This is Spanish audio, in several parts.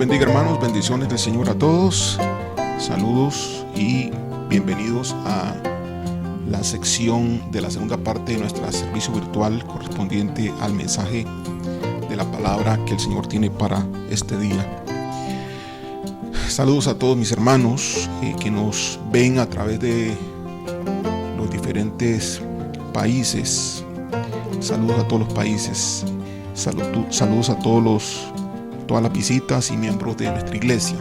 bendiga, hermanos, bendiciones del Señor a todos. Saludos y bienvenidos a la sección de la segunda parte de nuestro servicio virtual correspondiente al mensaje de la palabra que el Señor tiene para este día. Saludos a todos mis hermanos que nos ven a través de los diferentes países. Saludos a todos los países. Saludos a todas las visitas y miembros de nuestra iglesia.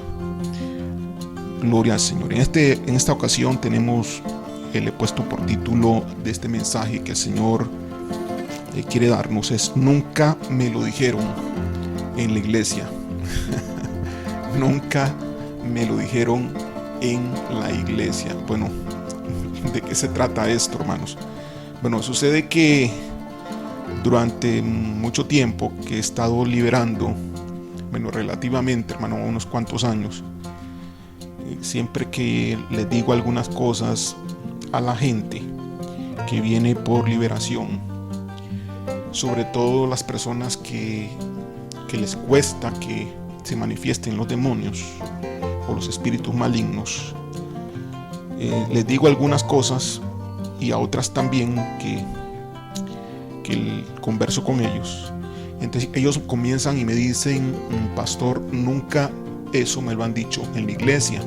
Gloria al Señor. En esta ocasión le he puesto por título de este mensaje que el Señor quiere darnos es: nunca me lo dijeron en la iglesia. Nunca me lo dijeron en la iglesia. Bueno, ¿de qué se trata esto, hermanos? Bueno, sucede que durante mucho tiempo que he estado liderando, relativamente, hermano, unos cuantos años, siempre que les digo algunas cosas a la gente que viene por liberación, sobre todo las personas que les cuesta que se manifiesten los demonios o los espíritus malignos, les digo algunas cosas, y a otras también que converso con ellos. Entonces ellos comienzan y me dicen: pastor, nunca eso me lo han dicho en la iglesia.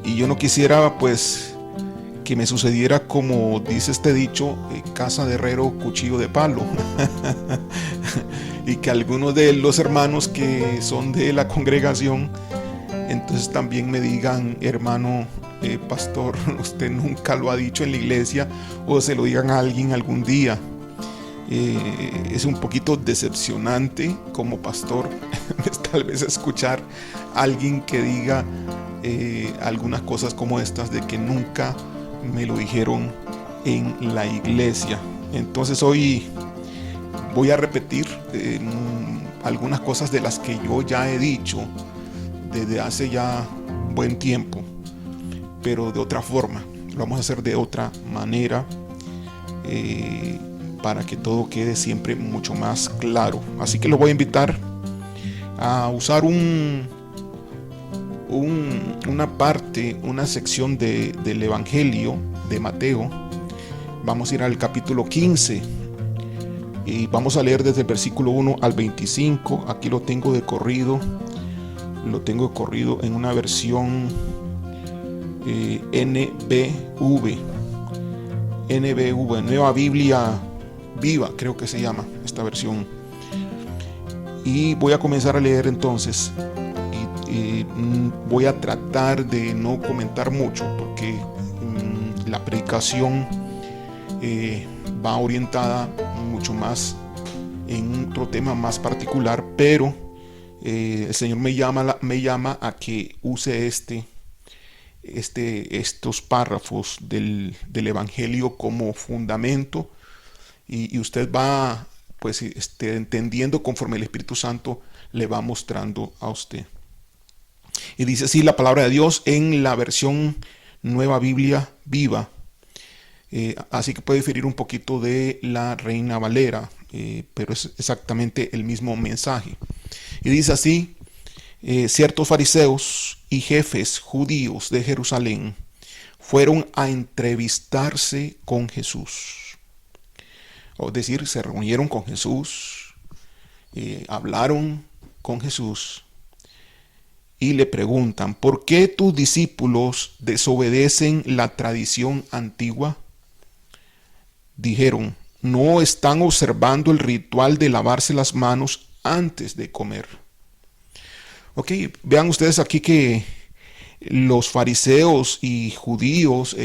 Y yo no quisiera pues que me sucediera como dice este dicho: casa de herrero, cuchillo de palo. Y que algunos de los hermanos que son de la congregación entonces también me digan: hermano, pastor, usted nunca lo ha dicho en la iglesia, o se lo digan a alguien algún día. Es un poquito decepcionante como pastor tal vez escuchar a alguien que diga algunas cosas como estas, de que nunca me lo dijeron en la iglesia. Entonces hoy voy a repetir algunas cosas de las que yo ya he dicho desde hace ya buen tiempo, pero de otra forma. Lo vamos a hacer de otra manera, para que todo quede siempre mucho más claro. Así que los voy a invitar a usar una sección del Evangelio de Mateo. Vamos a ir al capítulo 15 y vamos a leer desde el versículo 1 al 25. Aquí lo tengo de corrido. Lo tengo de corrido en una versión NBV, Nueva Biblia Viva, creo que se llama esta versión. Y voy a comenzar a leer entonces. Y voy a tratar de no comentar mucho, porque la predicación va orientada mucho más en otro tema más particular, pero el Señor me llama a que use estos párrafos del Evangelio como fundamento, y usted va pues entendiendo conforme el Espíritu Santo le va mostrando a usted. Y dice así la palabra de Dios en la versión Nueva Biblia Viva, así que puede diferir un poquito de la Reina Valera, pero es exactamente el mismo mensaje. Y dice así: ciertos fariseos y jefes judíos de Jerusalén fueron a entrevistarse con Jesús. Es decir, se reunieron con Jesús, hablaron con Jesús y le preguntan: ¿por qué tus discípulos desobedecen la tradición antigua? Dijeron: no están observando el ritual de lavarse las manos antes de comer. Ok, vean ustedes aquí que los fariseos y judíos,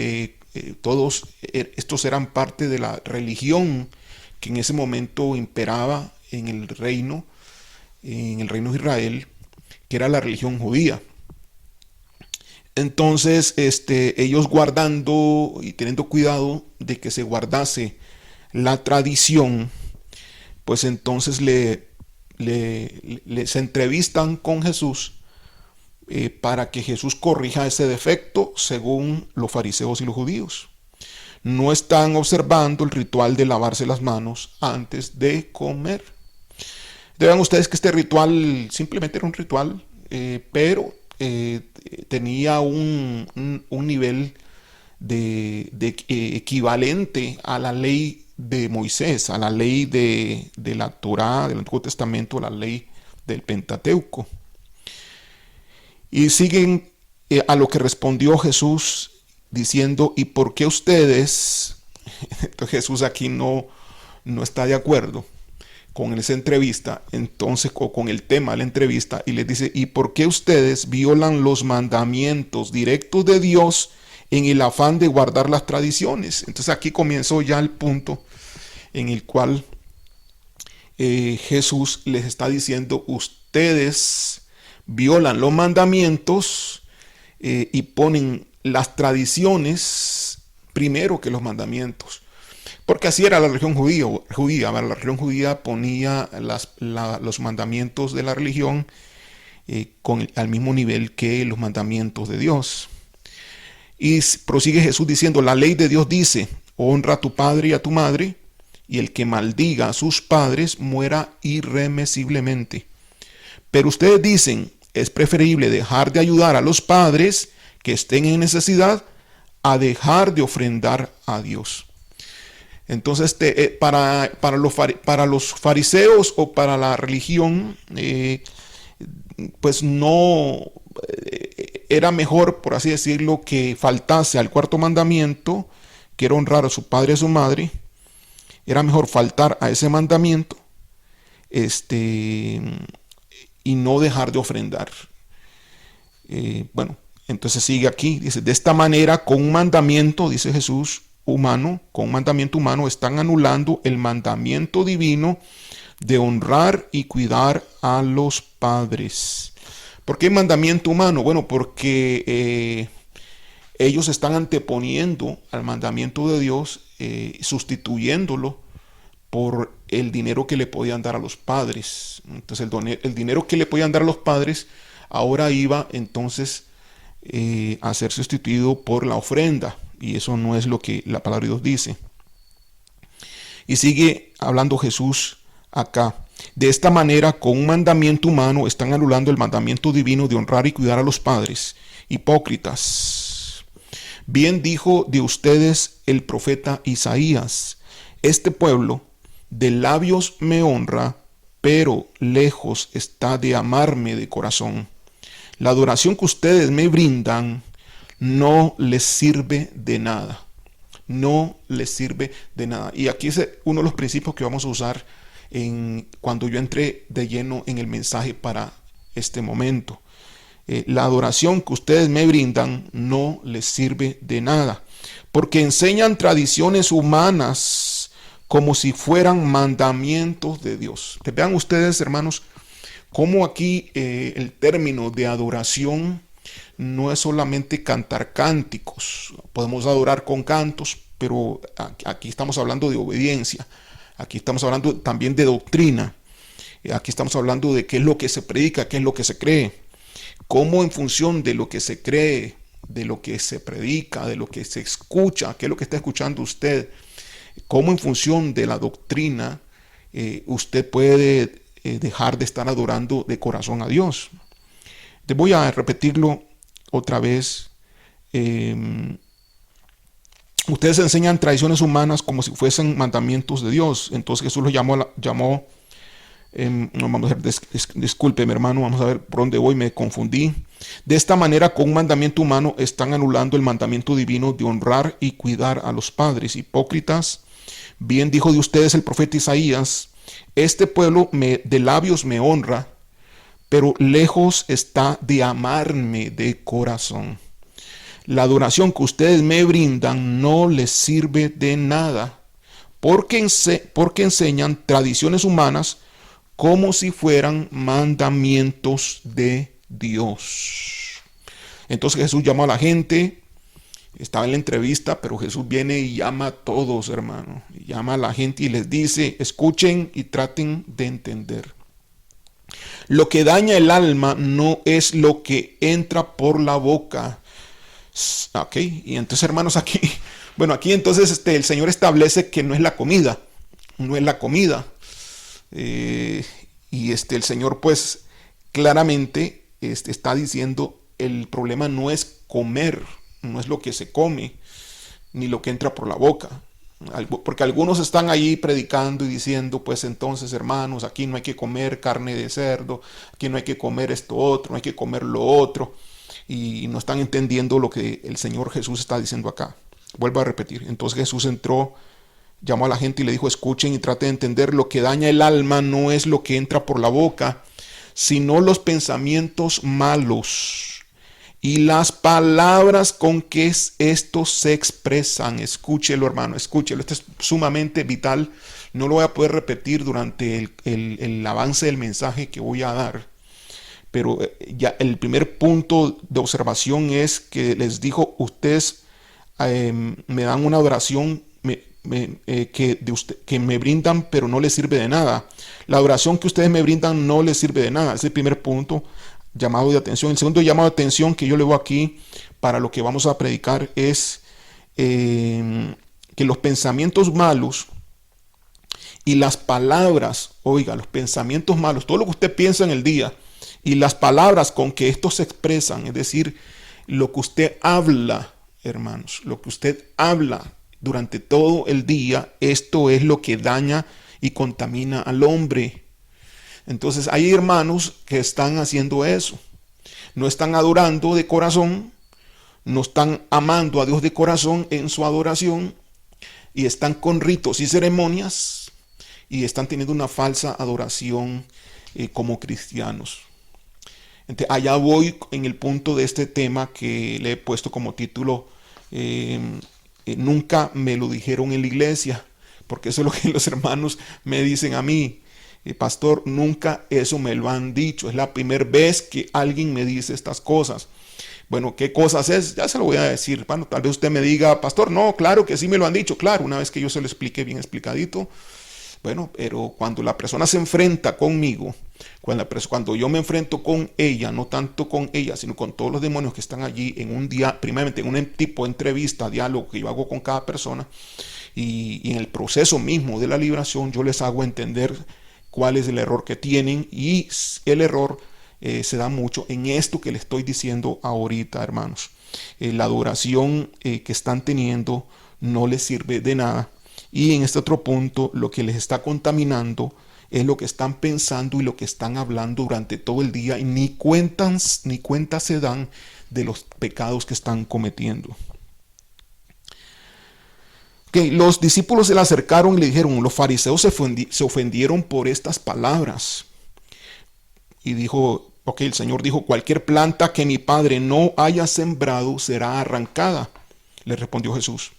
todos estos eran parte de la religión que en ese momento imperaba en el reino de Israel, que era la religión judía. Entonces, ellos guardando y teniendo cuidado de que se guardase la tradición, pues entonces se entrevistan con Jesús, para que Jesús corrija ese defecto según los fariseos y los judíos. No están observando el ritual de lavarse las manos antes de comer. Es Vean ustedes que este ritual simplemente era un ritual, pero tenía un nivel de equivalente a la ley de Moisés, a la ley de la Torá, del Antiguo Testamento, la ley del Pentateuco. Y siguen a lo que respondió Jesús diciendo, ¿y por qué ustedes? Entonces Jesús aquí no está de acuerdo con esa entrevista, entonces, o con el tema de la entrevista, y les dice, ¿y por qué ustedes violan los mandamientos directos de Dios en el afán de guardar las tradiciones? Entonces aquí comenzó ya el punto en el cual Jesús les está diciendo, ustedes violan los mandamientos y ponen las tradiciones primero que los mandamientos. Porque así era la religión judía. La religión judía ponía los mandamientos de la religión al mismo nivel que los mandamientos de Dios. Y prosigue Jesús diciendo, la ley de Dios dice, honra a tu padre y a tu madre, y el que maldiga a sus padres muera irremisiblemente. Pero ustedes dicen, es preferible dejar de ayudar a los padres que estén en necesidad a dejar de ofrendar a Dios. Entonces, para los fariseos o para la religión, pues no era mejor, por así decirlo, que faltase al cuarto mandamiento, que era honrar a su padre y a su madre. Era mejor faltar a ese mandamiento y no dejar de ofrendar. Bueno, entonces sigue aquí, dice, de esta manera, con un mandamiento, dice Jesús, humano, con un mandamiento humano, están anulando el mandamiento divino de honrar y cuidar a los padres. ¿Por qué mandamiento humano? Bueno, porque ellos están anteponiendo al mandamiento de Dios, sustituyéndolo por el dinero que le podían dar a los padres. Entonces el dinero que le podían dar a los padres ahora iba entonces a ser sustituido por la ofrenda. Y eso no es lo que la palabra de Dios dice. Y sigue hablando Jesús acá. De esta manera, con un mandamiento humano, están anulando el mandamiento divino de honrar y cuidar a los padres. Hipócritas. Bien dijo de ustedes el profeta Isaías. Este pueblo de labios me honra, pero lejos está de amarme de corazón. La adoración que ustedes me brindan no les sirve de nada. No les sirve de nada. Y aquí es uno de los principios que vamos a usar cuando yo entré de lleno en el mensaje para este momento. La adoración que ustedes me brindan no les sirve de nada, porque enseñan tradiciones humanas como si fueran mandamientos de Dios. Vean ustedes, hermanos, cómo aquí el término de adoración no es solamente cantar cánticos. Podemos adorar con cantos, pero aquí estamos hablando de obediencia. Aquí estamos hablando también de doctrina. Aquí estamos hablando de qué es lo que se predica, qué es lo que se cree. Cómo en función de lo que se cree, de lo que se predica, de lo que se escucha, qué es lo que está escuchando usted, cómo en función de la doctrina usted puede dejar de estar adorando de corazón a Dios. Te voy a repetirlo otra vez. Ustedes enseñan tradiciones humanas como si fuesen mandamientos de Dios. Entonces Jesús los llamó vamos a ver, disculpe mi hermano, vamos a ver por dónde voy, me confundí. De esta manera, con un mandamiento humano están anulando el mandamiento divino de honrar y cuidar a los padres. Hipócritas. Bien dijo de ustedes el profeta Isaías, este pueblo de labios me honra, pero lejos está de amarme de corazón. La adoración que ustedes me brindan no les sirve de nada, porque enseñan tradiciones humanas como si fueran mandamientos de Dios. Entonces Jesús llamó a la gente, estaba en la entrevista, pero Jesús viene y llama a todos, hermano. Llama a la gente y les dice, escuchen y traten de entender. Lo que daña el alma no es lo que entra por la boca. Ok, y entonces, hermanos, aquí entonces el Señor establece que no es la comida. No es la comida. Y el Señor pues claramente está diciendo, el problema no es comer, no es lo que se come, ni lo que entra por la boca. Porque algunos están ahí predicando y diciendo, pues entonces hermanos, aquí no hay que comer carne de cerdo, aquí no hay que comer esto otro, no hay que comer lo otro. Y no están entendiendo lo que el Señor Jesús está diciendo acá. Vuelvo a repetir. Entonces Jesús entró, llamó a la gente y le dijo, escuchen y traten de entender, lo que daña el alma no es lo que entra por la boca, sino los pensamientos malos y las palabras con que estos se expresan. Escúchelo, hermano, escúchelo. Esto es sumamente vital. No lo voy a poder repetir durante el avance del mensaje que voy a dar. Pero ya el primer punto de observación es que les dijo, ustedes me dan una adoración que me brindan, pero no les sirve de nada. La adoración que ustedes me brindan no les sirve de nada. Es el primer punto, llamado de atención. El segundo llamado de atención que yo le voy aquí para lo que vamos a predicar es que los pensamientos malos y las palabras, oiga, los pensamientos malos, todo lo que usted piensa en el día y las palabras con que estos se expresan, es decir, lo que usted habla, hermanos, lo que usted habla durante todo el día, esto es lo que daña y contamina al hombre. Entonces hay hermanos que están haciendo eso. No están adorando de corazón, no están amando a Dios de corazón en su adoración y están con ritos y ceremonias y están teniendo una falsa adoración como cristianos. Entonces, allá voy en el punto de este tema que le he puesto como título, nunca me lo dijeron en la iglesia, porque eso es lo que los hermanos me dicen a mí. Pastor, nunca eso me lo han dicho. Es la primera vez que alguien me dice estas cosas. Bueno, ¿qué cosas es? Ya se lo voy a decir. Bueno, tal vez usted me diga, pastor, no, claro que sí me lo han dicho. Claro, una vez que yo se lo explique bien explicadito. Bueno, pero cuando la persona se enfrenta conmigo, cuando yo me enfrento con ella, no tanto con ella, sino con todos los demonios que están allí en un día, primeramente en un tipo de entrevista, diálogo que yo hago con cada persona, y en el proceso mismo de la liberación, yo les hago entender cuál es el error que tienen, y el error se da mucho en esto que les estoy diciendo ahorita, hermanos. La adoración que están teniendo no les sirve de nada. Y en este otro punto, lo que les está contaminando es lo que están pensando y lo que están hablando durante todo el día, y ni cuenta se dan de los pecados que están cometiendo. Los discípulos se le acercaron y le dijeron, los fariseos se ofendieron por estas palabras. Y dijo, el Señor dijo, cualquier planta que mi Padre no haya sembrado será arrancada. Le respondió Jesús.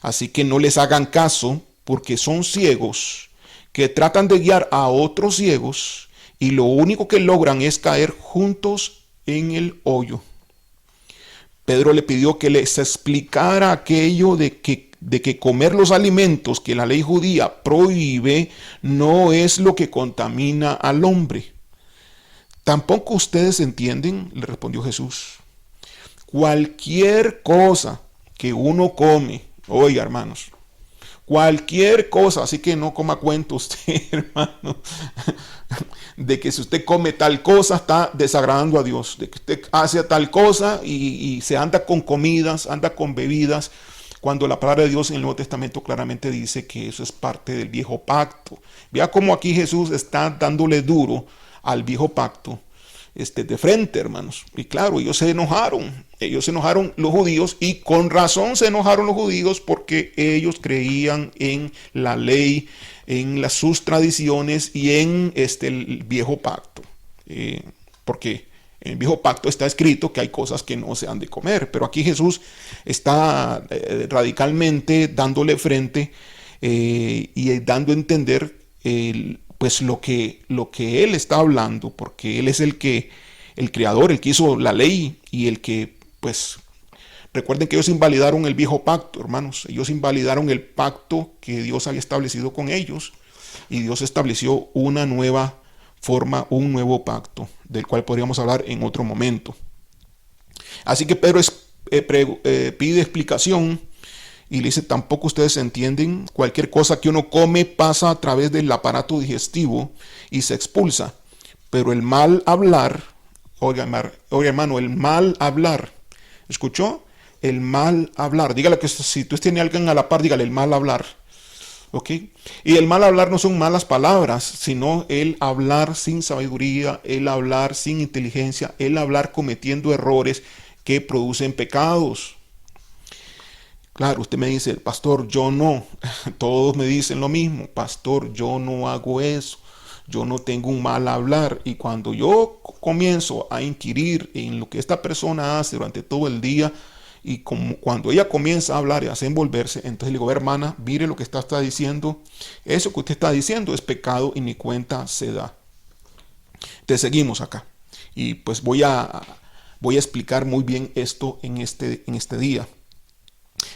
Así que no les hagan caso, porque son ciegos que tratan de guiar a otros ciegos, y lo único que logran es caer juntos en el hoyo. Pedro le pidió que les explicara aquello de que comer los alimentos que la ley judía prohíbe no es lo que contamina al hombre. ¿Tampoco ustedes entienden?, le respondió Jesús. Cualquier cosa que uno come, oiga, hermanos, cualquier cosa, así que no coma cuento usted, hermano, de que si usted come tal cosa está desagradando a Dios, de que usted hace tal cosa y se anda con comidas, anda con bebidas, cuando la palabra de Dios en el Nuevo Testamento claramente dice que eso es parte del viejo pacto. Vea cómo aquí Jesús está dándole duro al viejo pacto, de frente, hermanos. Y claro, ellos se enojaron los judíos, y con razón se enojaron los judíos, porque ellos creían en la ley, en sus tradiciones y en el viejo pacto. Porque en el viejo pacto está escrito que hay cosas que no se han de comer, pero aquí Jesús está radicalmente dándole frente y dando a entender pues lo que él está hablando, porque él es el creador, el que hizo la ley, y el que, pues, recuerden que ellos invalidaron el viejo pacto, hermanos. Ellos invalidaron el pacto que Dios había establecido con ellos, y Dios estableció una nueva forma, un nuevo pacto, del cual podríamos hablar en otro momento. Así que Pedro pide explicación, Y le dice, tampoco ustedes entienden, cualquier cosa que uno come pasa a través del aparato digestivo y se expulsa. Pero el mal hablar, oiga hermano, el mal hablar, ¿escuchó? El mal hablar, dígale que si tú tienes a alguien a la par, dígale el mal hablar. ¿Ok? Y el mal hablar no son malas palabras, sino el hablar sin sabiduría, el hablar sin inteligencia, el hablar cometiendo errores que producen pecados. Claro, usted me dice, pastor, yo no. Todos me dicen lo mismo, pastor, yo no hago eso. Yo no tengo un mal hablar. Y cuando yo comienzo a inquirir en lo que esta persona hace durante todo el día, y como cuando ella comienza a hablar y a envolverse, entonces le digo, hermana, mire lo que está diciendo. Eso que usted está diciendo es pecado y ni cuenta se da. Te seguimos acá. Y pues voy a explicar muy bien esto en este día.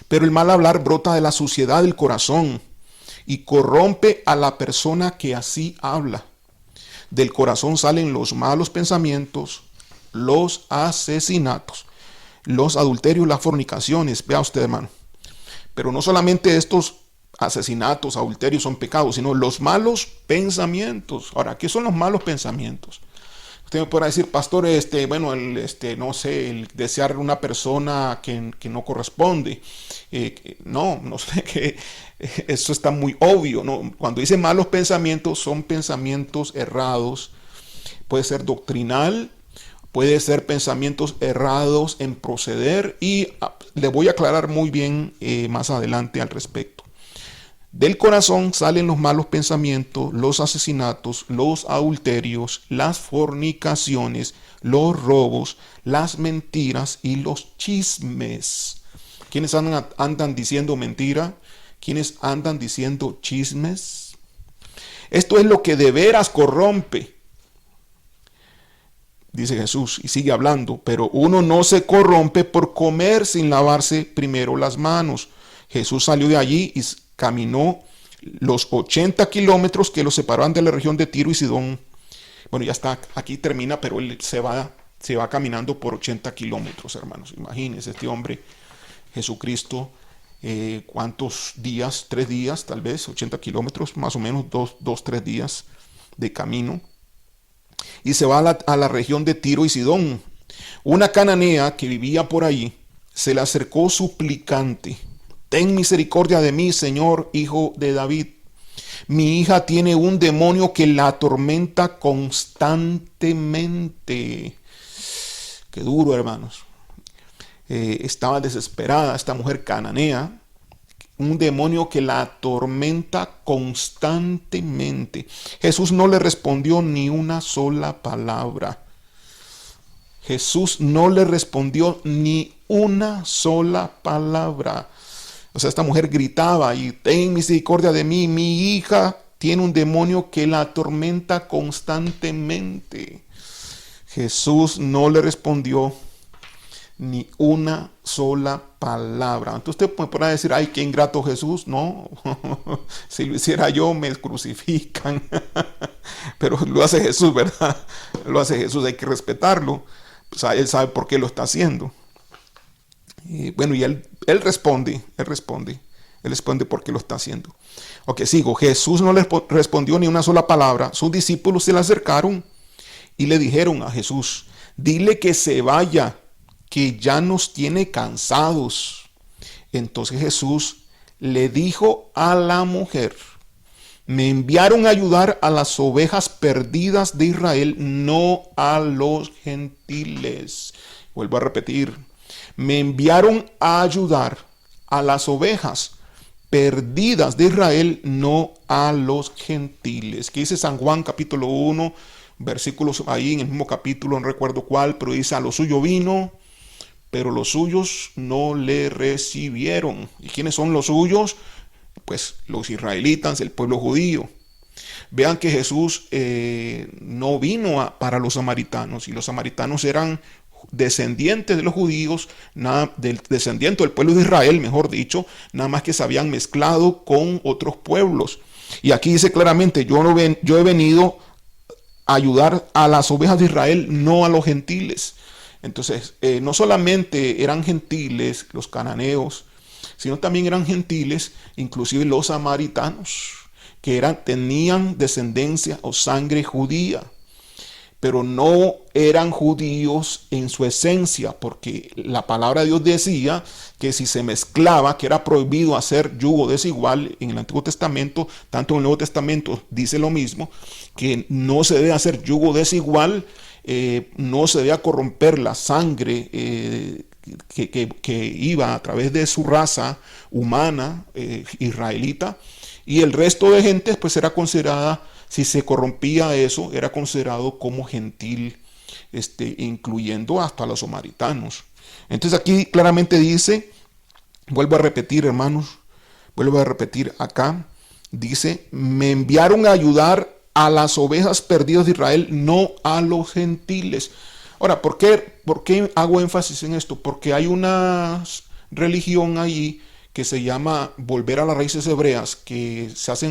Pero el mal hablar brota de la suciedad del corazón y corrompe a la persona que así habla. Del corazón salen los malos pensamientos, los asesinatos, los adulterios, las fornicaciones. Vea usted, hermano. Pero no solamente estos asesinatos, adulterios son pecados, sino los malos pensamientos. Ahora, ¿qué son los malos pensamientos? Usted me podrá decir, pastor, no sé, el desear una persona que no corresponde. No sé, que eso está muy obvio, ¿no? Cuando dice malos pensamientos, son pensamientos errados. Puede ser doctrinal, puede ser pensamientos errados en proceder, y le voy a aclarar muy bien más adelante al respecto. Del corazón salen los malos pensamientos, los asesinatos, los adulterios, las fornicaciones, los robos, las mentiras y los chismes. ¿Quiénes andan diciendo mentira? ¿Quiénes andan diciendo chismes? Esto es lo que de veras corrompe, dice Jesús, y sigue hablando, pero uno no se corrompe por comer sin lavarse primero las manos. Jesús salió de allí y caminó los 80 kilómetros que lo separaban de la región de Tiro y Sidón. Bueno, ya está, aquí termina, pero él se va caminando por 80 kilómetros, hermanos. Imagínense este hombre, Jesucristo, ¿cuántos días? 3 días, tal vez, 80 kilómetros, más o menos 3 días de camino. Y se va a la región de Tiro y Sidón. Una cananea que vivía por ahí se le acercó suplicante. Ten misericordia de mí, Señor, hijo de David. Mi hija tiene un demonio que la atormenta constantemente. Qué duro, hermanos. Estaba desesperada esta mujer cananea. Un demonio que la atormenta constantemente. Jesús no le respondió ni una sola palabra. Jesús no le respondió ni una sola palabra. O sea, esta mujer gritaba y ten misericordia de mí, mi hija tiene un demonio que la atormenta constantemente. Jesús no le respondió ni una sola palabra. Entonces usted podrá decir, ay, qué ingrato Jesús. No, si lo hiciera yo me crucifican. Pero lo hace Jesús, ¿verdad? Lo hace Jesús, hay que respetarlo. Pues él sabe por qué lo está haciendo. Y bueno, y él responde por qué lo está haciendo. Ok, sigo. Jesús no le respondió ni una sola palabra. Sus discípulos se le acercaron y le dijeron a Jesús, dile que se vaya, que ya nos tiene cansados. Entonces Jesús le dijo a la mujer, me enviaron a ayudar a las ovejas perdidas de Israel, no a los gentiles. Vuelvo a repetir. Me enviaron a ayudar a las ovejas perdidas de Israel, no a los gentiles. Que dice San Juan capítulo 1, versículos ahí en el mismo capítulo, no recuerdo cuál, pero dice, a lo suyo vino, pero los suyos no le recibieron. ¿Y quiénes son los suyos? Pues los israelitas, el pueblo judío. Vean que Jesús no vino para los samaritanos, y los samaritanos eran descendientes de los judíos, descendientes del pueblo de Israel, mejor dicho, nada más que se habían mezclado con otros pueblos. Y aquí dice claramente, yo he venido a ayudar a las ovejas de Israel, no a los gentiles. Entonces, no solamente eran gentiles los cananeos, sino también eran gentiles, inclusive los samaritanos, que tenían descendencia o sangre judía, pero no eran judíos en su esencia, porque la palabra de Dios decía que si se mezclaba, que era prohibido hacer yugo desigual en el Antiguo Testamento, tanto en el Nuevo Testamento dice lo mismo, que no se debe hacer yugo desigual, no se debe corromper la sangre que iba a través de su raza humana israelita, y el resto de gente pues era considerada, si se corrompía eso, era considerado como gentil, incluyendo hasta los samaritanos. Entonces aquí claramente dice, vuelvo a repetir, hermanos, vuelvo a repetir acá, dice, me enviaron a ayudar a las ovejas perdidas de Israel, no a los gentiles. Ahora, ¿por qué hago énfasis en esto? Porque hay una religión allí que se llama volver a las raíces hebreas, que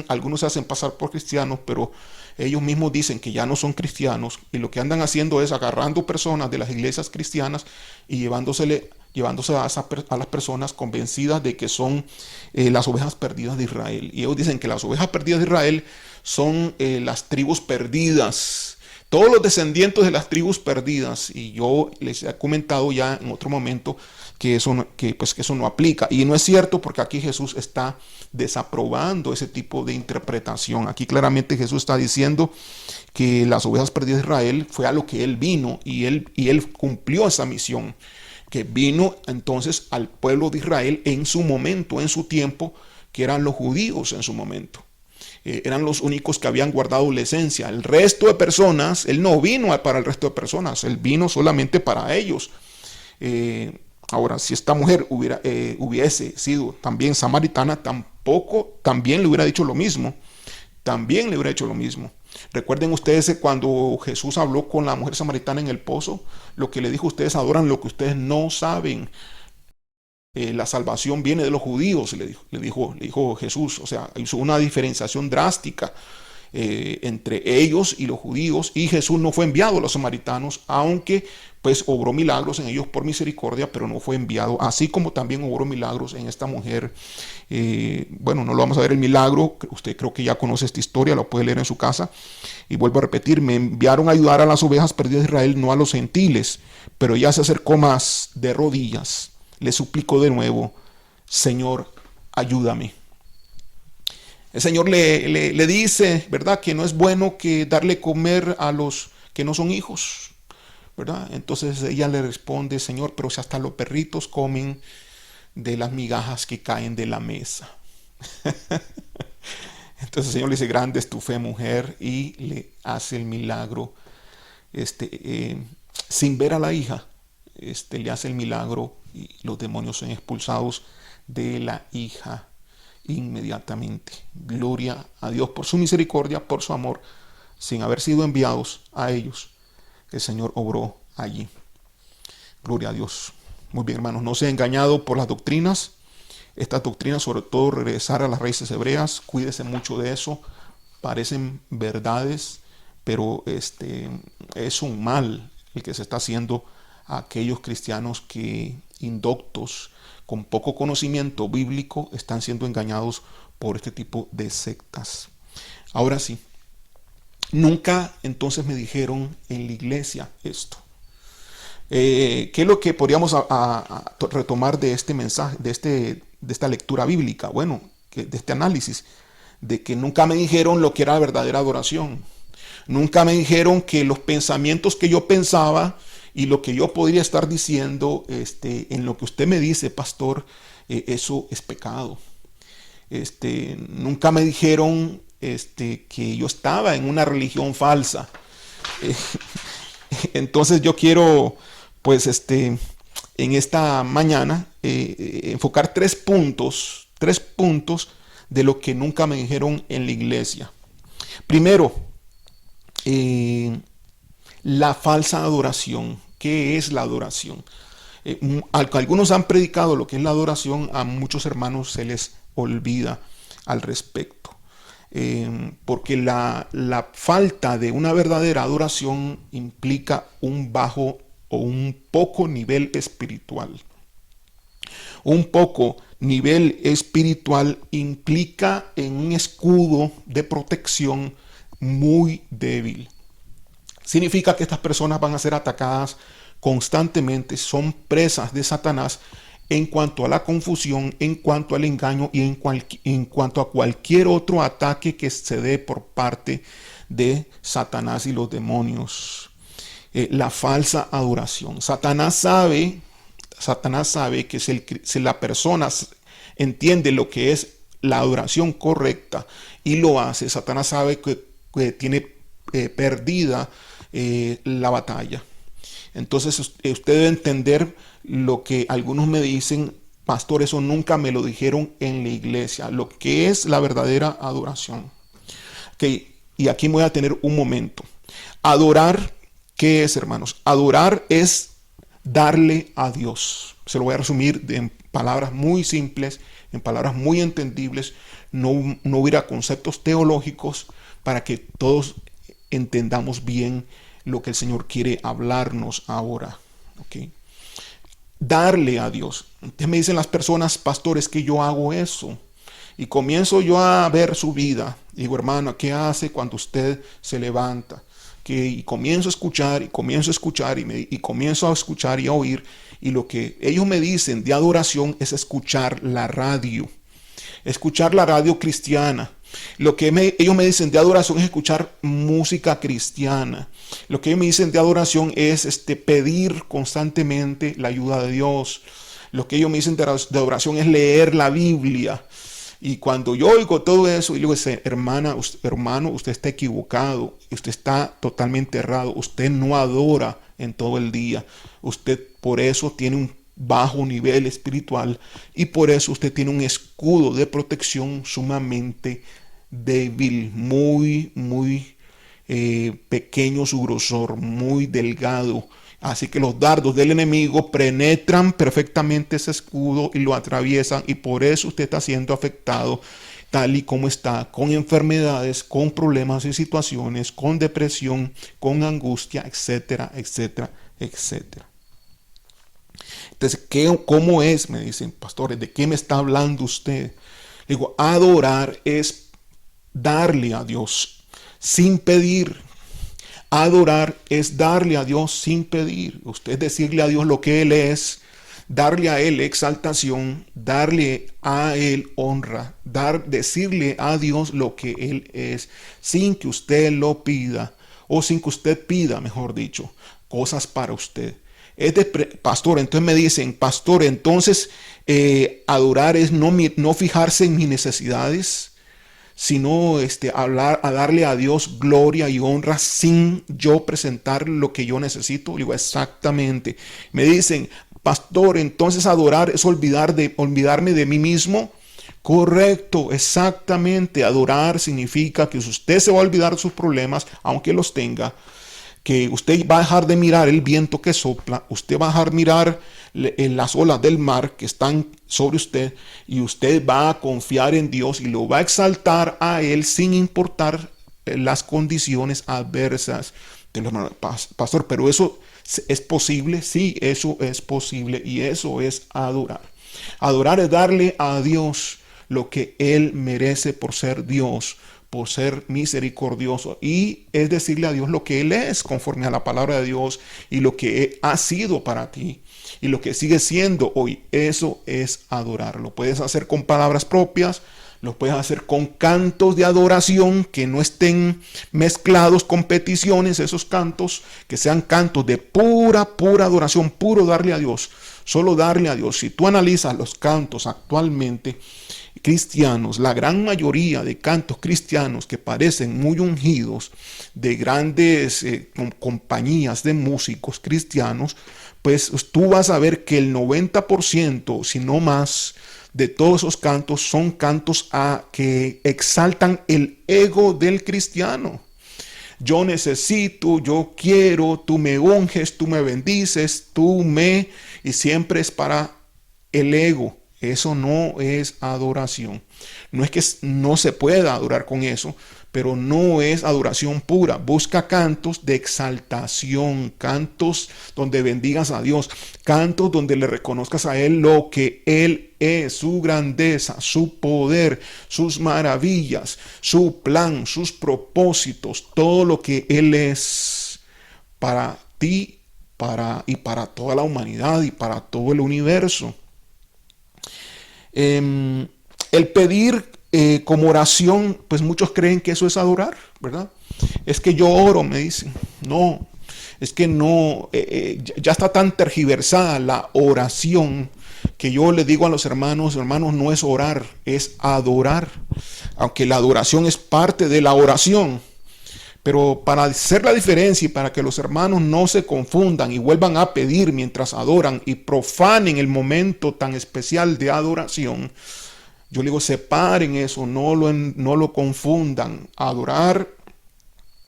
algunos se hacen pasar por cristianos, pero ellos mismos dicen que ya no son cristianos, y lo que andan haciendo es agarrando personas de las iglesias cristianas y llevándose a las personas convencidas de que son las ovejas perdidas de Israel. Y ellos dicen que las ovejas perdidas de Israel son las tribus perdidas, todos los descendientes de las tribus perdidas. Y yo les he comentado ya en otro momento que eso no aplica. Y no es cierto, porque aquí Jesús está desaprobando ese tipo de interpretación. Aquí claramente Jesús está diciendo que las ovejas perdidas de Israel fue a lo que Él vino, y él cumplió esa misión, que vino entonces al pueblo de Israel en su momento, en su tiempo, que eran los judíos en su momento. Eran los únicos que habían guardado la esencia. El resto de personas, Él no vino para el resto de personas, Él vino solamente para ellos. Ahora, si esta mujer hubiese sido también samaritana, también le hubiera dicho lo mismo. También le hubiera dicho lo mismo. Recuerden ustedes cuando Jesús habló con la mujer samaritana en el pozo, lo que le dijo: ustedes adoran lo que ustedes no saben. La salvación viene de los judíos, le dijo Jesús. O sea, hizo una diferenciación drástica entre ellos y los judíos, y Jesús no fue enviado a los samaritanos, aunque pues obró milagros en ellos por misericordia, pero no fue enviado, así como también obró milagros en esta mujer. Bueno, no lo vamos a ver el milagro, usted creo que ya conoce esta historia, lo puede leer en su casa. Y vuelvo a repetir, me enviaron a ayudar a las ovejas perdidas de Israel, no a los gentiles. Pero ella se acercó más de rodillas, le suplicó de nuevo: Señor, ayúdame. El Señor le dice, ¿verdad?, que no es bueno que darle comer a los que no son hijos, ¿verdad? Entonces ella le responde: Señor, pero si hasta los perritos comen de las migajas que caen de la mesa. Entonces el Señor le dice: grande es tu fe, mujer, y le hace el milagro. Sin ver a la hija, le hace el milagro, y los demonios son expulsados de la hija inmediatamente. Gloria a Dios por su misericordia, por su amor, sin haber sido enviados a ellos. El Señor obró allí. Gloria a Dios. Muy bien, hermanos, no sea engañado por las doctrinas. Estas doctrinas, sobre todo regresar a las raíces hebreas, cuídese mucho de eso. Parecen verdades, pero es un mal el que se está haciendo a aquellos cristianos que, indoctos, con poco conocimiento bíblico, están siendo engañados por este tipo de sectas. Ahora sí, nunca entonces me dijeron en la iglesia esto. ¿Qué es lo que podríamos retomar de este mensaje, de esta lectura bíblica? Bueno, de este análisis, de que nunca me dijeron lo que era la verdadera adoración. Nunca me dijeron que los pensamientos que yo pensaba y lo que yo podría estar diciendo, en lo que usted me dice, pastor, eso es pecado. Nunca me dijeron que yo estaba en una religión falsa. Entonces yo quiero, pues, en esta mañana enfocar tres puntos de lo que nunca me dijeron en la iglesia. Primero, la falsa adoración. ¿Qué es la adoración? Algunos han predicado lo que es la adoración, a muchos hermanos se les olvida al respecto. Porque la falta de una verdadera adoración implica un bajo o un poco nivel espiritual. Un poco nivel espiritual implica en un escudo de protección muy débil. Significa que estas personas van a ser atacadas constantemente, son presas de Satanás en cuanto a la confusión, en cuanto al engaño y en cuanto a cualquier otro ataque que se dé por parte de Satanás y los demonios. La falsa adoración. Satanás sabe que si la persona entiende lo que es la adoración correcta y lo hace, Satanás sabe que tiene perdida la batalla. Entonces usted debe entender lo que algunos me dicen: pastor, eso nunca me lo dijeron en la iglesia, lo que es la verdadera adoración. Okay, y aquí me voy a tener un momento. Adorar, ¿qué es, hermanos? Adorar es darle a Dios. Se lo voy a resumir en palabras muy simples, en palabras muy entendibles. No hubiera conceptos teológicos, para que todos entendamos bien lo que el Señor quiere hablarnos ahora. ¿Okay? Darle a Dios. Entonces me dicen las personas: pastores, que yo hago eso. Y comienzo yo a ver su vida. Digo: hermano, ¿qué hace cuando usted se levanta? Y comienzo a escuchar y comienzo a escuchar y comienzo a escuchar y a oír. Y lo que ellos me dicen de adoración es escuchar la radio. Escuchar la radio cristiana. Lo que ellos me dicen de adoración es escuchar música cristiana. Lo que ellos me dicen de adoración es pedir constantemente la ayuda de Dios. Lo que ellos me dicen de adoración es leer la Biblia. Y cuando yo oigo todo eso, y le digo: hermano, usted está equivocado, usted está totalmente errado, usted no adora en todo el día, usted por eso tiene un bajo nivel espiritual y por eso usted tiene un escudo de protección sumamente débil, muy pequeño su grosor, muy delgado. Así que los dardos del enemigo penetran perfectamente ese escudo y lo atraviesan, y por eso usted está siendo afectado tal y como está, con enfermedades, con problemas y situaciones, con depresión, con angustia, etcétera, etcétera, etcétera. Entonces, ¿cómo es? Me dicen: pastores, ¿de qué me está hablando usted? Digo: adorar es darle a Dios sin pedir. Adorar es darle a Dios sin pedir. Usted decirle a Dios lo que Él es, darle a Él exaltación, darle a Él honra, decirle a Dios lo que Él es, sin que usted lo pida, o sin que usted pida, mejor dicho, cosas para usted. Pastor, entonces me dicen: pastor, entonces adorar es no fijarse en mis necesidades, sino a darle a Dios gloria y honra sin yo presentar lo que yo necesito. Digo: exactamente. Me dicen: pastor, entonces adorar es olvidarme de mí mismo. Correcto, exactamente. Adorar significa que usted se va a olvidar de sus problemas, aunque los tenga, que usted va a dejar de mirar el viento que sopla, usted va a dejar de mirar en las olas del mar que están sobre usted, y usted va a confiar en Dios y lo va a exaltar a Él sin importar las condiciones adversas. Pastor, pero eso es posible. Sí, eso es posible, y eso es adorar. Adorar es darle a Dios lo que Él merece por ser Dios, por ser misericordioso, y es decirle a Dios lo que Él es conforme a la palabra de Dios, y lo que ha sido para ti y lo que sigue siendo hoy. Eso es adorar. Lo puedes hacer con palabras propias, lo puedes hacer con cantos de adoración que no estén mezclados con peticiones. Esos cantos que sean cantos de pura adoración, puro darle a Dios, solo darle a Dios. Si tú analizas los cantos actualmente cristianos, la gran mayoría de cantos cristianos que parecen muy ungidos de grandes compañías de músicos cristianos, pues tú vas a ver que el 90%, si no más, de todos esos cantos son cantos que exaltan el ego del cristiano. Yo necesito, yo quiero, tú me unges, tú me bendices, y siempre es para el ego. Eso no es adoración. No es que no se pueda adorar con eso, pero no es adoración pura. Busca cantos de exaltación, cantos donde bendigas a Dios, cantos donde le reconozcas a Él lo que Él es, su grandeza, su poder, sus maravillas, su plan, sus propósitos, todo lo que Él es para ti, para toda la humanidad y para todo el universo. El pedir como oración, pues muchos creen que eso es adorar, ¿verdad? Es que yo oro, me dicen. No, es que no, ya está tan tergiversada la oración que yo le digo a los hermanos, no es orar, es adorar. Aunque la adoración es parte de la oración. Pero para hacer la diferencia y para que los hermanos no se confundan y vuelvan a pedir mientras adoran y profanen el momento tan especial de adoración, yo le digo, separen eso, no lo confundan. Adorar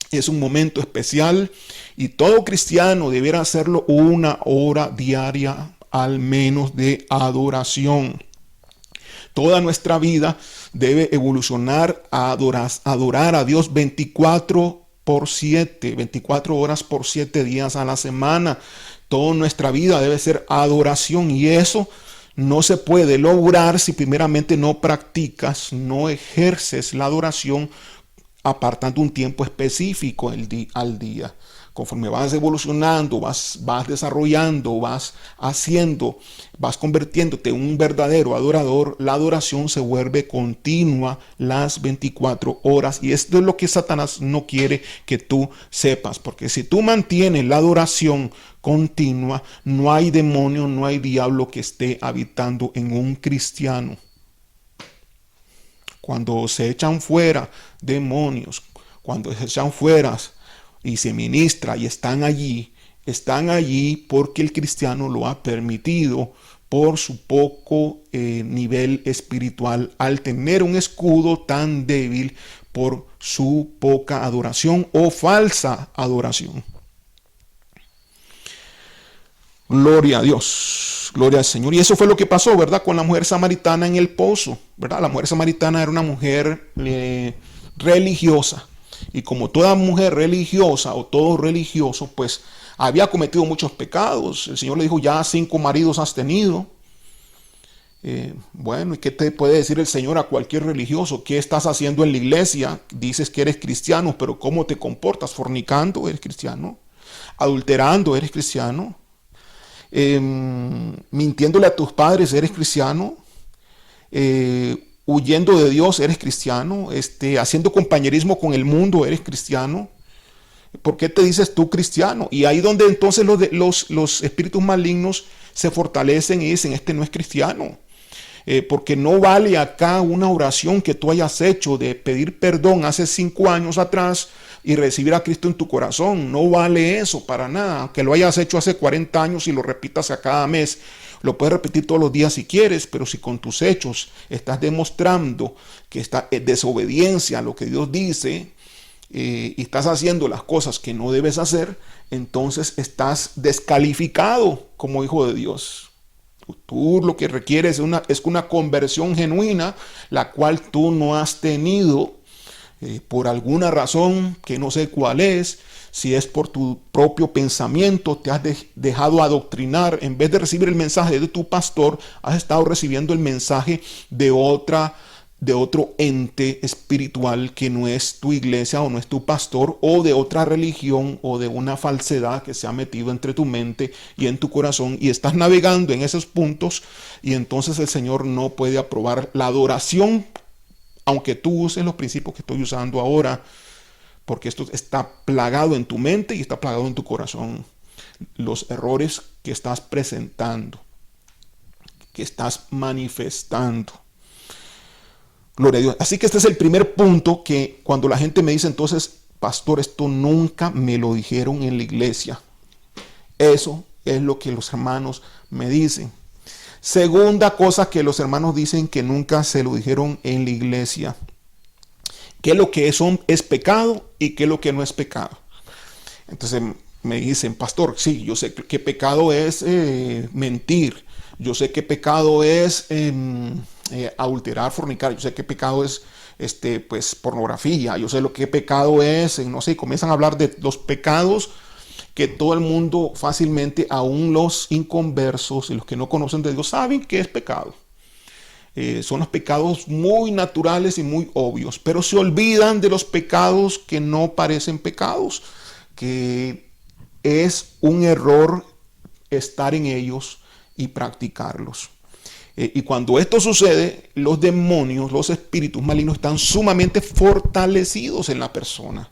es un momento especial y todo cristiano debiera hacerlo 1 hora diaria al menos de adoración. Toda nuestra vida debe evolucionar a adorar a Dios 24 horas por 7 días a la semana. Toda nuestra vida debe ser adoración y eso no se puede lograr si primeramente no practicas, no ejerces la adoración apartando un tiempo específico al día. Conforme vas evolucionando, vas desarrollando, vas haciendo, vas convirtiéndote en un verdadero adorador, la adoración se vuelve continua las 24 horas. Y esto es lo que Satanás no quiere que tú sepas, porque si tú mantienes la adoración continua, no hay demonio, no hay diablo que esté habitando en un cristiano. Cuando se echan fuera demonios, cuando se echan fuera y se ministra y están allí porque el cristiano lo ha permitido por su poco nivel espiritual, al tener un escudo tan débil por su poca adoración o falsa adoración. Gloria a Dios, gloria al Señor. Y eso fue lo que pasó, ¿verdad? Con la mujer samaritana en el pozo, ¿verdad? La mujer samaritana era una mujer religiosa. Y como toda mujer religiosa o todo religioso, pues había cometido muchos pecados. El Señor le dijo, ya 5 maridos has tenido. Bueno, ¿y qué te puede decir el Señor a cualquier religioso? ¿Qué estás haciendo en la iglesia? Dices que eres cristiano, pero ¿cómo te comportas? ¿Fornicando? ¿Eres cristiano? ¿Adulterando? ¿Eres cristiano? ¿Mintiéndole a tus padres? ¿Eres cristiano? Huyendo de Dios, ¿eres cristiano? Haciendo compañerismo con el mundo, ¿eres cristiano? ¿Por qué te dices tú cristiano? Y ahí donde entonces los espíritus malignos se fortalecen y dicen, este no es cristiano. Porque no vale acá una oración que tú hayas hecho de pedir perdón hace 5 años atrás y recibir a Cristo en tu corazón. No vale eso para nada. Que lo hayas hecho hace 40 años y lo repitas a cada mes. Lo puedes repetir todos los días si quieres, pero si con tus hechos estás demostrando que está desobediencia a lo que Dios dice y estás haciendo las cosas que no debes hacer, entonces estás descalificado como hijo de Dios. Tú lo que requieres es una conversión genuina, la cual tú no has tenido por alguna razón que no sé cuál es. Si es por tu propio pensamiento, te has dejado adoctrinar. En vez de recibir el mensaje de tu pastor, has estado recibiendo el mensaje de otro ente espiritual que no es tu iglesia o no es tu pastor, o de otra religión o de una falsedad que se ha metido entre tu mente y en tu corazón, y estás navegando en esos puntos, y entonces el Señor no puede aprobar la adoración, aunque tú uses los principios que estoy usando ahora, porque esto está plagado en tu mente y está plagado en tu corazón. Los errores que estás presentando, que estás manifestando. Gloria a Dios. Así que este es el primer punto que cuando la gente me dice, entonces, pastor, esto nunca me lo dijeron en la iglesia. Eso es lo que los hermanos me dicen. Segunda cosa que los hermanos dicen que nunca se lo dijeron en la iglesia. ¿Qué es lo que es pecado y qué es lo que no es pecado? Entonces, me dicen, pastor, sí, yo sé que pecado es mentir, yo sé que pecado es adulterar, fornicar, yo sé que pecado es pues pornografía, yo sé lo que pecado es, no sé, comienzan a hablar de los pecados que todo el mundo fácilmente, aún los inconversos y los que no conocen de Dios, saben que es pecado. Son los pecados muy naturales y muy obvios, pero se olvidan de los pecados que no parecen pecados, que es un error estar en ellos y practicarlos. Y cuando esto sucede, los demonios, los espíritus malignos están sumamente fortalecidos en la persona.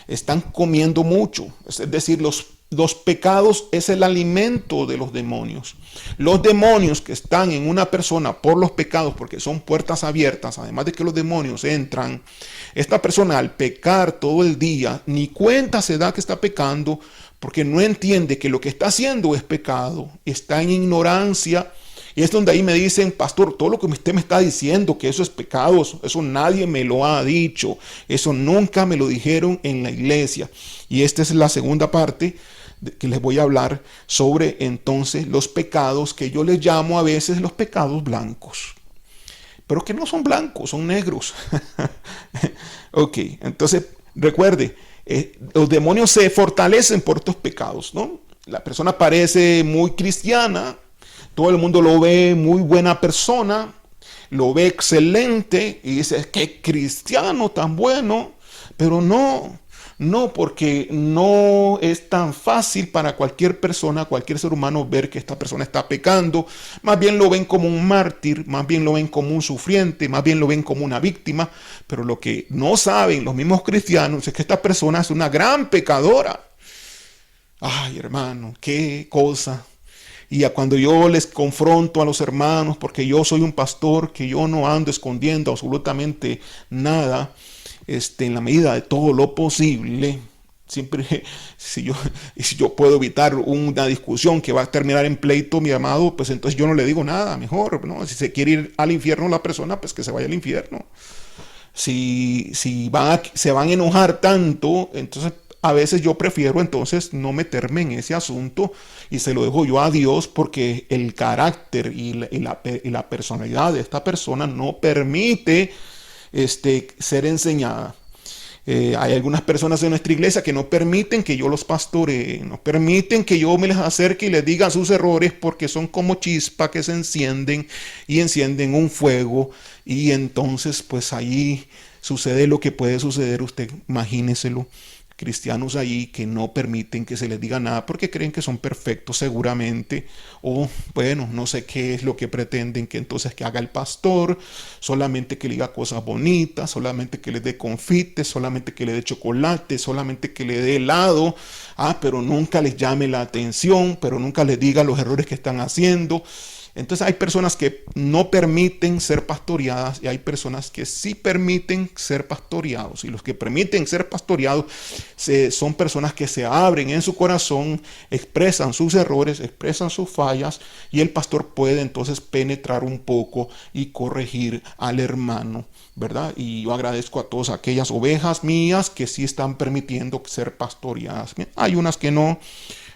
Están comiendo mucho. Es decir, los pecados es el alimento de los demonios. Los demonios que están en una persona por los pecados, porque son puertas abiertas, además de que los demonios entran, esta persona al pecar todo el día, ni cuenta se da que está pecando, porque no entiende que lo que está haciendo es pecado, está en ignorancia. Y es donde ahí me dicen, pastor, todo lo que usted me está diciendo, que eso es pecado, eso nadie me lo ha dicho, eso nunca me lo dijeron en la iglesia. Y esta es la segunda parte que les voy a hablar sobre entonces los pecados que yo les llamo a veces los pecados blancos. Pero que no son blancos, son negros. Ok, entonces recuerde, los demonios se fortalecen por estos pecados, ¿no? La persona parece muy cristiana, todo el mundo lo ve muy buena persona, lo ve excelente y dice, qué cristiano tan bueno, pero no, porque no es tan fácil para cualquier persona, cualquier ser humano ver que esta persona está pecando. Más bien lo ven como un mártir, más bien lo ven como un sufriente, más bien lo ven como una víctima. Pero lo que no saben los mismos cristianos es que esta persona es una gran pecadora. Ay, hermano, qué cosa. Y cuando yo les confronto a los hermanos, porque yo soy un pastor, que yo no ando escondiendo absolutamente nada, en la medida de todo lo posible, siempre, si yo puedo evitar una discusión que va a terminar en pleito, mi amado, pues entonces yo no le digo nada, mejor, ¿no? Si se quiere ir al infierno la persona, pues que se vaya al infierno. Si se van a enojar tanto, entonces a veces yo prefiero entonces no meterme en ese asunto y se lo dejo yo a Dios, porque el carácter y la personalidad de esta persona no permite ser enseñada. Hay algunas personas en nuestra iglesia que no permiten que yo los pastoree, no permiten que yo me les acerque y les diga sus errores, porque son como chispa que se encienden y encienden un fuego, y entonces pues ahí sucede lo que puede suceder. Usted imagíneselo, cristianos ahí que no permiten que se les diga nada porque creen que son perfectos seguramente, o bueno, no sé qué es lo que pretenden que entonces que haga el pastor, solamente que le diga cosas bonitas, solamente que le dé confites, solamente que le dé chocolate, solamente que le dé helado, pero nunca les llame la atención, pero nunca les diga los errores que están haciendo. Entonces hay personas que no permiten ser pastoreadas y hay personas que sí permiten ser pastoreados. Y los que permiten ser pastoreados son personas que se abren en su corazón, expresan sus errores, expresan sus fallas, y el pastor puede entonces penetrar un poco y corregir al hermano, ¿verdad? Y yo agradezco a todas aquellas ovejas mías que sí están permitiendo ser pastoreadas. Hay unas que no.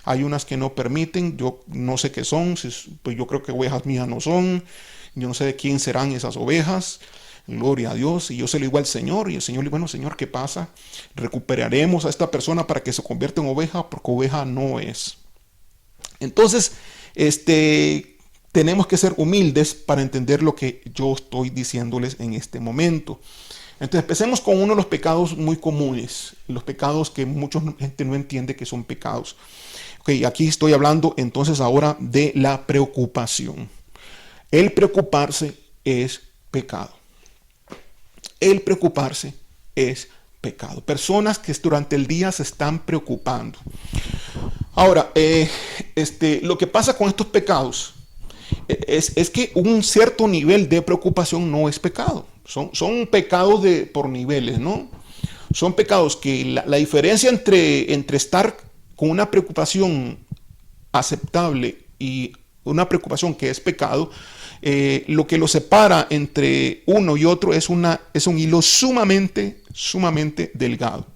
Hay unas que no permiten, yo no sé qué son, pues yo creo que ovejas mías no son, yo no sé de quién serán esas ovejas, gloria a Dios. Y yo se lo digo al Señor, y el Señor le dice, bueno, Señor, ¿qué pasa? Recuperaremos a esta persona para que se convierta en oveja, porque oveja no es. Entonces, tenemos que ser humildes para entender lo que yo estoy diciéndoles en este momento. Entonces empecemos con uno de los pecados muy comunes, los pecados que mucha gente no entiende que son pecados. Ok, aquí estoy hablando entonces ahora de la preocupación. El preocuparse es pecado. El preocuparse es pecado. Personas que durante el día se están preocupando. Ahora, lo que pasa con estos pecados es que un cierto nivel de preocupación no es pecado. Son pecados por niveles, ¿no? Son pecados que la diferencia entre estar con una preocupación aceptable y una preocupación que es pecado, lo que lo separa entre uno y otro es un hilo sumamente delgado.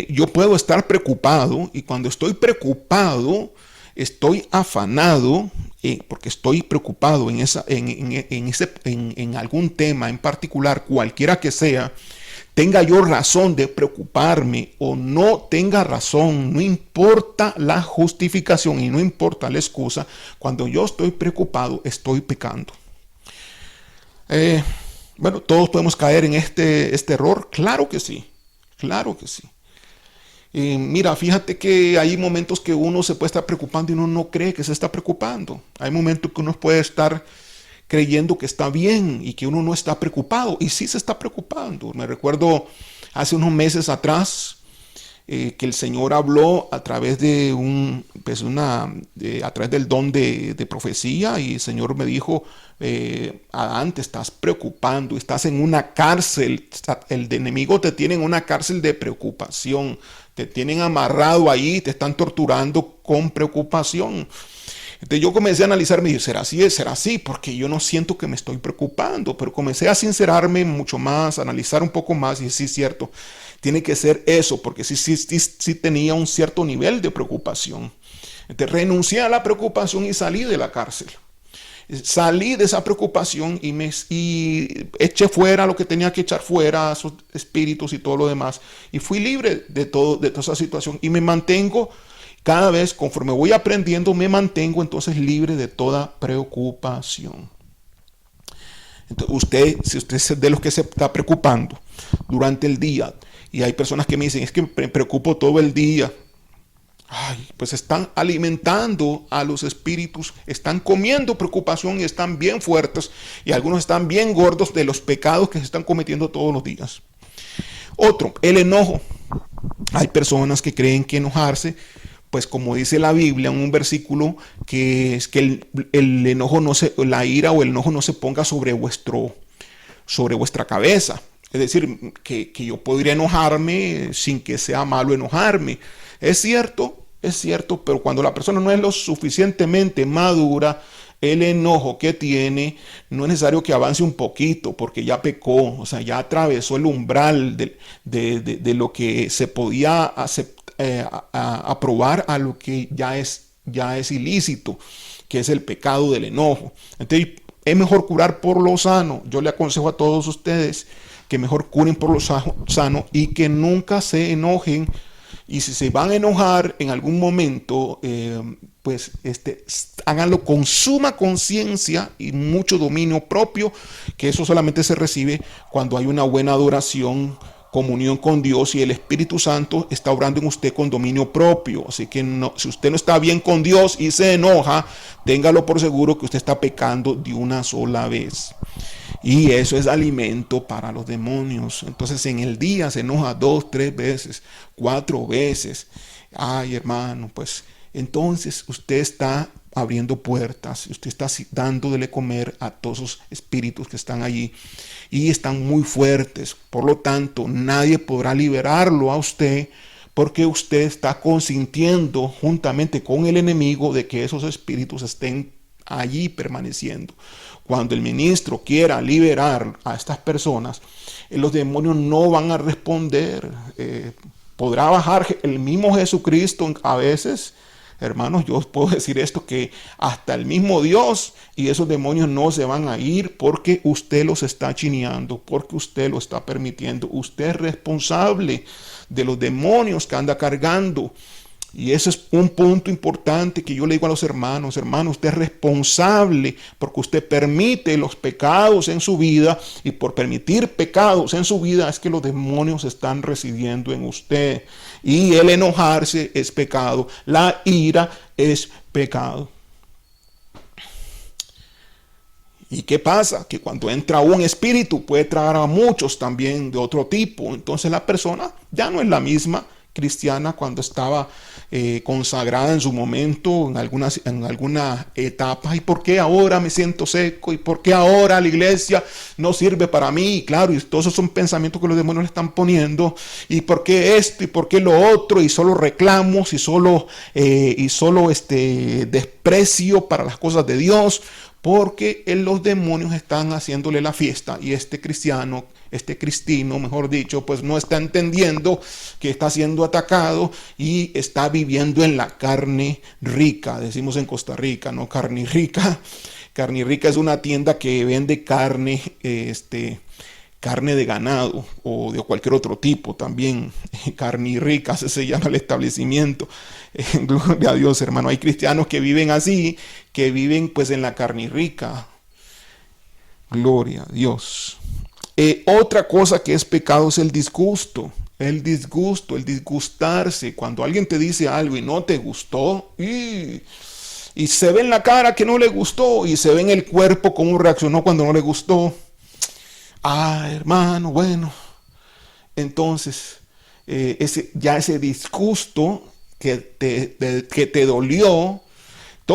Yo puedo estar preocupado, y cuando estoy preocupado, estoy afanado, porque estoy preocupado en algún tema en particular, cualquiera que sea, tenga yo razón de preocuparme o no tenga razón, no importa la justificación y no importa la excusa, cuando yo estoy preocupado, estoy pecando. Bueno, todos podemos caer en este error, claro que sí, claro que sí. Mira, fíjate que hay momentos que uno se puede estar preocupando y uno no cree que se está preocupando. Hay momentos que uno puede estar creyendo que está bien y que uno no está preocupado, y sí se está preocupando. Me recuerdo hace unos meses atrás que el Señor habló a través de a través del don de profecía, y el Señor me dijo: Adán, te estás preocupando, estás en una cárcel, el enemigo te tiene en una cárcel de preocupación, te tienen amarrado ahí, te están torturando con preocupación. Entonces yo comencé a analizar, me dije, ¿será así? ¿Será así? Porque yo no siento que me estoy preocupando, pero comencé a sincerarme mucho más, a analizar un poco más, y sí es cierto, tiene que ser eso, porque sí tenía un cierto nivel de preocupación. Entonces renuncié a la preocupación y salí de la cárcel. Salí de esa preocupación y eché fuera lo que tenía que echar fuera, esos espíritus y todo lo demás, y fui libre de toda esa situación, y me mantengo. Cada vez, conforme voy aprendiendo, me mantengo entonces libre de toda preocupación. Entonces, si usted es de los que se está preocupando durante el día, y hay personas que me dicen, es que me preocupo todo el día, pues están alimentando a los espíritus, están comiendo preocupación y están bien fuertes, y algunos están bien gordos de los pecados que se están cometiendo todos los días. Otro, el enojo. Hay personas que creen que enojarse, pues como dice la Biblia en un versículo, que es que el enojo la ira o el enojo no se ponga sobre vuestra cabeza. Es decir, que yo podría enojarme sin que sea malo enojarme. Es cierto, pero cuando la persona no es lo suficientemente madura, el enojo que tiene no es necesario que avance un poquito, porque ya pecó, o sea, ya atravesó el umbral de lo que se podía aprobar a lo que ya es ilícito, que es el pecado del enojo. Entonces es mejor curar por lo sano. Yo le aconsejo a todos ustedes que mejor curen por lo sano y que nunca se enojen. Y si se van a enojar en algún momento, pues háganlo con suma conciencia y mucho dominio propio, que eso solamente se recibe cuando hay una buena adoración, comunión con Dios, y el Espíritu Santo está obrando en usted con dominio propio. Así que si usted no está bien con Dios y se enoja, téngalo por seguro que usted está pecando de una sola vez. Y eso es alimento para los demonios. Entonces en el día se enoja 2, 3 veces, 4 veces. Ay, hermano, pues entonces usted está abriendo puertas, usted está dándole comer a todos esos espíritus que están allí y están muy fuertes. Por lo tanto, nadie podrá liberarlo a usted, porque usted está consintiendo juntamente con el enemigo de que esos espíritus estén allí permaneciendo. Cuando el ministro quiera liberar a estas personas, los demonios no van a responder. Podrá bajar el mismo Jesucristo a veces. Hermanos, yo os puedo decir esto, que hasta el mismo Dios y esos demonios no se van a ir, porque usted los está chineando, porque usted lo está permitiendo. Usted es responsable de los demonios que anda cargando. Y ese es un punto importante que yo le digo a los hermanos: hermano, usted es responsable porque usted permite los pecados en su vida, y por permitir pecados en su vida es que los demonios están residiendo en usted. Y el enojarse es pecado, la ira es pecado. ¿Y qué pasa? Que cuando entra un espíritu puede traer a muchos también de otro tipo. Entonces la persona ya no es la misma cristiana cuando estaba consagrada en su momento, en alguna etapa. ¿Y por qué ahora me siento seco? ¿Y por qué ahora la iglesia no sirve para mí? Y claro, y todos esos son pensamientos que los demonios le están poniendo. ¿Y por qué esto? ¿Y por qué lo otro? Y solo reclamos y solo desprecio para las cosas de Dios. porque los demonios están haciéndole la fiesta y este cristiano, este cristino, mejor dicho, pues no está entendiendo que está siendo atacado y está viviendo en la carne rica. Decimos en Costa Rica, ¿no? Carne rica. Carne rica es una tienda que vende carne, carne de ganado o de cualquier otro tipo también. Carne rica, así se llama el establecimiento. Gloria a Dios, hermano. Hay cristianos que viven así, que viven pues en la carne rica. Gloria a Dios. Otra cosa que es pecado es el disgusto. El disgusto, el disgustarse. Cuando alguien te dice algo y no te gustó, y se ve en la cara que no le gustó, y se ve en el cuerpo cómo reaccionó cuando no le gustó. Hermano, bueno. Entonces, ese disgusto que te dolió.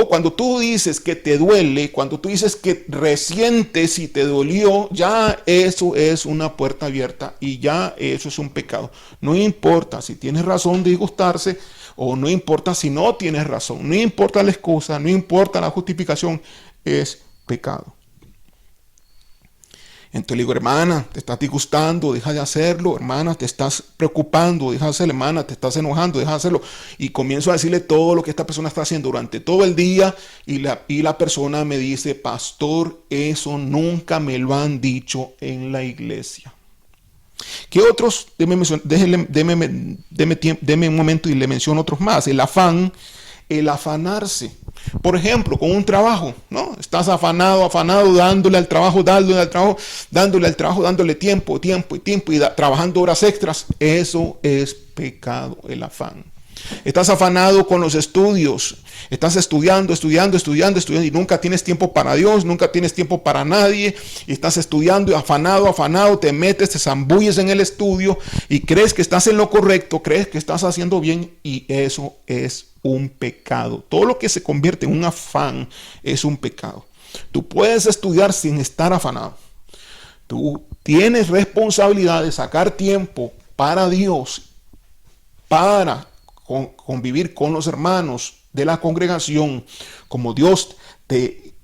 Cuando tú dices que te duele, cuando tú dices que resientes y te dolió, ya eso es una puerta abierta y ya eso es un pecado. No importa si tienes razón de disgustarse o no importa si no tienes razón, no importa la excusa, no importa la justificación, es pecado. Entonces le digo, hermana, te estás disgustando, deja de hacerlo, hermana, te estás preocupando, deja de hacerlo, hermana, te estás enojando, deja de hacerlo. Y comienzo a decirle todo lo que esta persona está haciendo durante todo el día y la persona me dice, pastor, eso nunca me lo han dicho en la iglesia. ¿Qué otros? Deme un momento y le menciono otros más. El afán, el afanarse. Por ejemplo, con un trabajo, ¿no? Estás afanado, dándole al trabajo, dándole tiempo, y trabajando horas extras. Eso es pecado, el afán. Estás afanado con los estudios. Estás estudiando y nunca tienes tiempo para Dios, nunca tienes tiempo para nadie. Y estás estudiando y afanado, te metes, te zambulles en el estudio y crees que estás en lo correcto, crees que estás haciendo bien y eso es un pecado. Todo lo que se convierte en un afán es un pecado. Tú puedes estudiar sin estar afanado. Tú tienes responsabilidad de sacar tiempo para Dios, para convivir con los hermanos de la congregación, como Dios te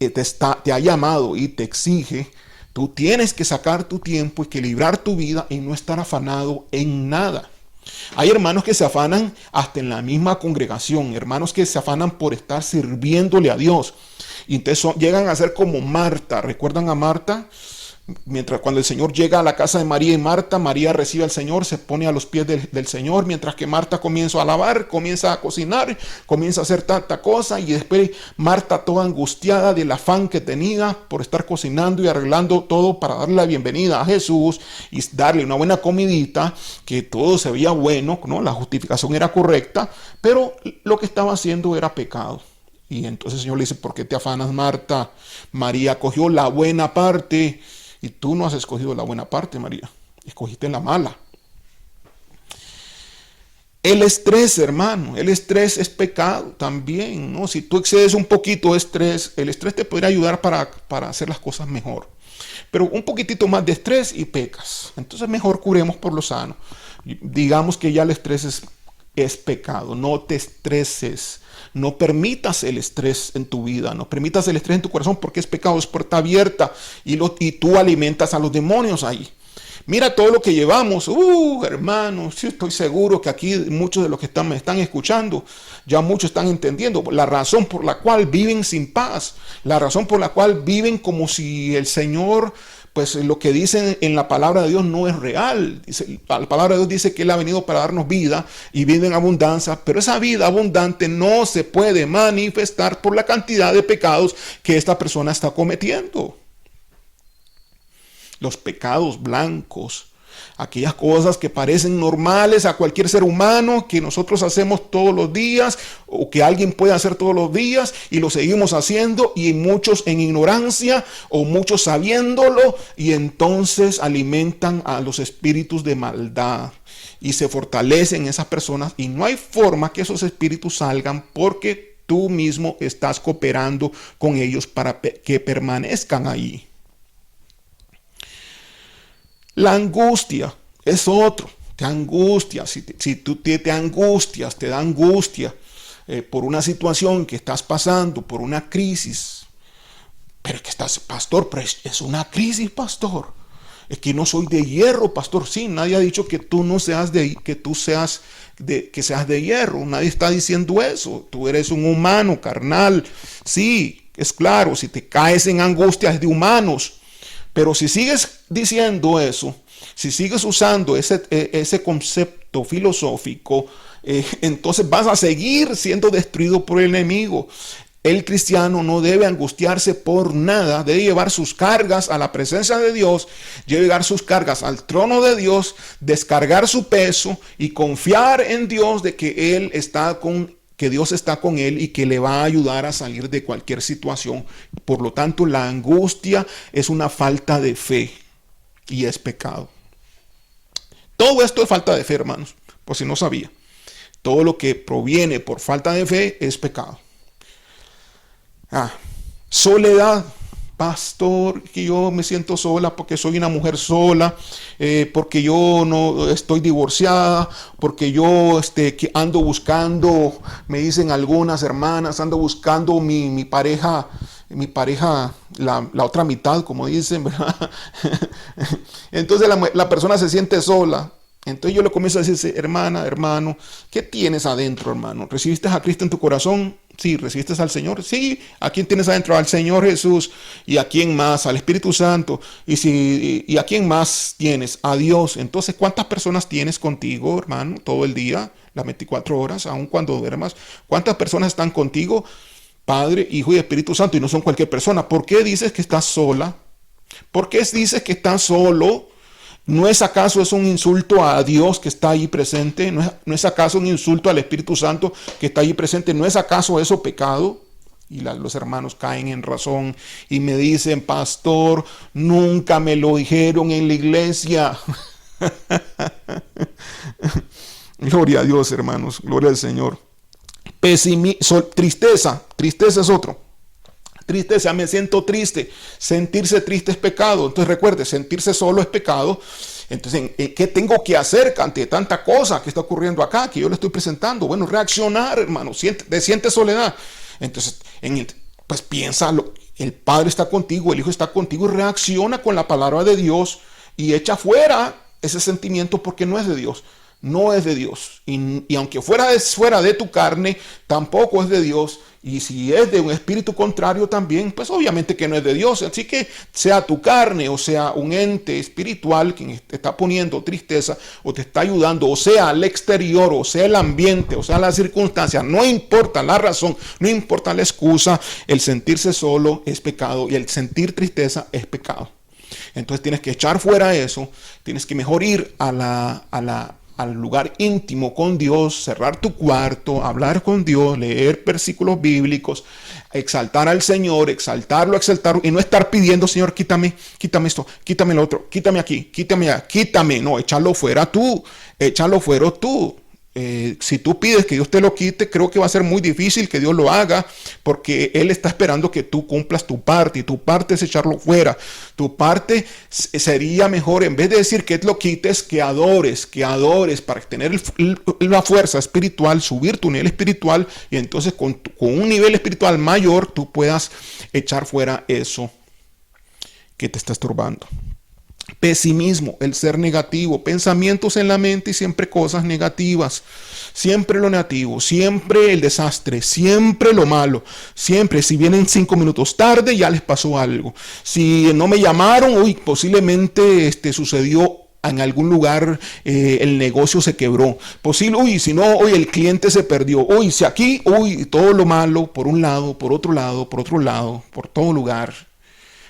ha llamado y te exige. Tú tienes que sacar tu tiempo, equilibrar tu vida y no estar afanado en nada. Hay hermanos que se afanan hasta en la misma congregación, hermanos que se afanan por estar sirviéndole a Dios. Y entonces llegan a ser como Marta. ¿Recuerdan a Marta? Cuando el Señor llega a la casa de María y Marta, María recibe al Señor, se pone a los pies del Señor, mientras que Marta comienza a lavar, comienza a cocinar, comienza a hacer tanta cosa, y después Marta toda angustiada del afán que tenía por estar cocinando y arreglando todo para darle la bienvenida a Jesús y darle una buena comidita, que todo se veía bueno, ¿no? La justificación era correcta, pero lo que estaba haciendo era pecado. Y entonces el Señor le dice, ¿por qué te afanas, Marta? María cogió la buena parte. Y tú no has escogido la buena parte, María. Escogiste la mala. El estrés, hermano. El estrés es pecado también, ¿no? Si tú excedes un poquito de estrés, el estrés te podría ayudar para hacer las cosas mejor. Pero un poquitito más de estrés y pecas. Entonces mejor curemos por lo sano. Digamos que ya el estrés es pecado. No te estreses. No permitas el estrés en tu vida, no permitas el estrés en tu corazón porque es pecado, es puerta abierta y tú alimentas a los demonios ahí. Mira todo lo que llevamos, hermanos, sí, estoy seguro que aquí muchos de los que me están escuchando, ya muchos están entendiendo la razón por la cual viven sin paz, la razón por la cual viven como si el Señor, pues lo que dicen en la palabra de Dios no es real. La palabra de Dios dice que Él ha venido para darnos vida y vida en abundancia, pero esa vida abundante no se puede manifestar por la cantidad de pecados que esta persona está cometiendo. Los pecados blancos, aquellas cosas que parecen normales a cualquier ser humano, que nosotros hacemos todos los días o que alguien puede hacer todos los días y lo seguimos haciendo, y muchos en ignorancia o muchos sabiéndolo, y entonces alimentan a los espíritus de maldad y se fortalecen esas personas y no hay forma que esos espíritus salgan porque tú mismo estás cooperando con ellos para que permanezcan ahí. La angustia es otro, te angustia, si tú te angustias, te da angustia por una situación que estás pasando, por una crisis, Pero es que estás, pastor, pero es una crisis, pastor. Es que no soy de hierro, pastor. Sí, nadie ha dicho que tú no seas que seas de hierro. Nadie está diciendo eso. Tú eres un humano carnal. Sí, es claro, si te caes en angustias de humanos. Pero si sigues diciendo eso, si sigues usando ese concepto filosófico, entonces vas a seguir siendo destruido por el enemigo. El cristiano no debe angustiarse por nada, debe llevar sus cargas a la presencia de Dios, debe llevar sus cargas al trono de Dios, descargar su peso y confiar en Dios de que que Dios está con él y que le va a ayudar a salir de cualquier situación. Por lo tanto, la angustia es una falta de fe y es pecado. Todo esto es falta de fe, hermanos, por si no sabía. Todo lo que proviene por falta de fe es pecado. Soledad. Pastor, que yo me siento sola porque soy una mujer sola, porque yo no estoy divorciada, porque yo que ando buscando, me dicen algunas hermanas, ando buscando mi pareja, la otra mitad, como dicen, ¿verdad? Entonces la persona se siente sola. Entonces yo le comienzo a decir, hermana, hermano, ¿qué tienes adentro, hermano? ¿Recibiste a Cristo en tu corazón? Sí. ¿Recibiste al Señor? Sí. ¿A quién tienes adentro? Al Señor Jesús. ¿Y a quién más? Al Espíritu Santo. ¿Y a quién más tienes? A Dios. Entonces, ¿cuántas personas tienes contigo, hermano, todo el día, las 24 horas, aun cuando duermas? ¿Cuántas personas están contigo? Padre, Hijo y Espíritu Santo. Y no son cualquier persona. ¿Por qué dices que estás sola? ¿Por qué dices que estás solo? ¿No es acaso un insulto a Dios que está ahí presente? ¿No es acaso un insulto al Espíritu Santo que está ahí presente? ¿No es acaso eso pecado? Y los hermanos caen en razón y me dicen, pastor, nunca me lo dijeron en la iglesia. Gloria a Dios, hermanos, gloria al Señor. Tristeza es otro. Tristeza, me siento triste. Sentirse triste es pecado. Entonces recuerde, sentirse solo es pecado. Entonces, ¿qué tengo que hacer ante tanta cosa que está ocurriendo acá, que yo le estoy presentando? Bueno, reaccionar, hermano. Siente soledad. Entonces, pues piénsalo. El Padre está contigo, el Hijo está contigo y reacciona con la palabra de Dios y echa fuera ese sentimiento porque no es de Dios. No es de Dios. Y aunque fuera de tu carne, tampoco es de Dios. Y si es de un espíritu contrario también, pues obviamente que no es de Dios. Así que sea tu carne o sea un ente espiritual quien te está poniendo tristeza o te está ayudando, o sea al exterior, o sea el ambiente, o sea las circunstancias, no importa la razón, no importa la excusa, el sentirse solo es pecado y el sentir tristeza es pecado. Entonces tienes que echar fuera eso, tienes que mejor ir al lugar íntimo con Dios, cerrar tu cuarto, hablar con Dios, leer versículos bíblicos, exaltar al Señor, exaltarlo y no estar pidiendo, Señor, quítame esto, quítame lo otro, quítame aquí, quítame allá, quítame. No, échalo fuera tú. Si tú pides que Dios te lo quite, creo que va a ser muy difícil que Dios lo haga, porque Él está esperando que tú cumplas tu parte, y tu parte es echarlo fuera. Tu parte sería mejor, en vez de decir que lo quites, que adores para tener la fuerza espiritual, subir tu nivel espiritual, y entonces con un nivel espiritual mayor tú puedas echar fuera eso que te está estorbando. Pesimismo, el ser negativo, pensamientos en la mente y siempre cosas negativas, siempre lo negativo, siempre el desastre, siempre lo malo, siempre si vienen 5 minutos tarde ya les pasó algo, si no me llamaron, posiblemente sucedió en algún lugar, el negocio se quebró, si no, el cliente se perdió, si aquí, todo lo malo por un lado, por otro lado, por todo lugar,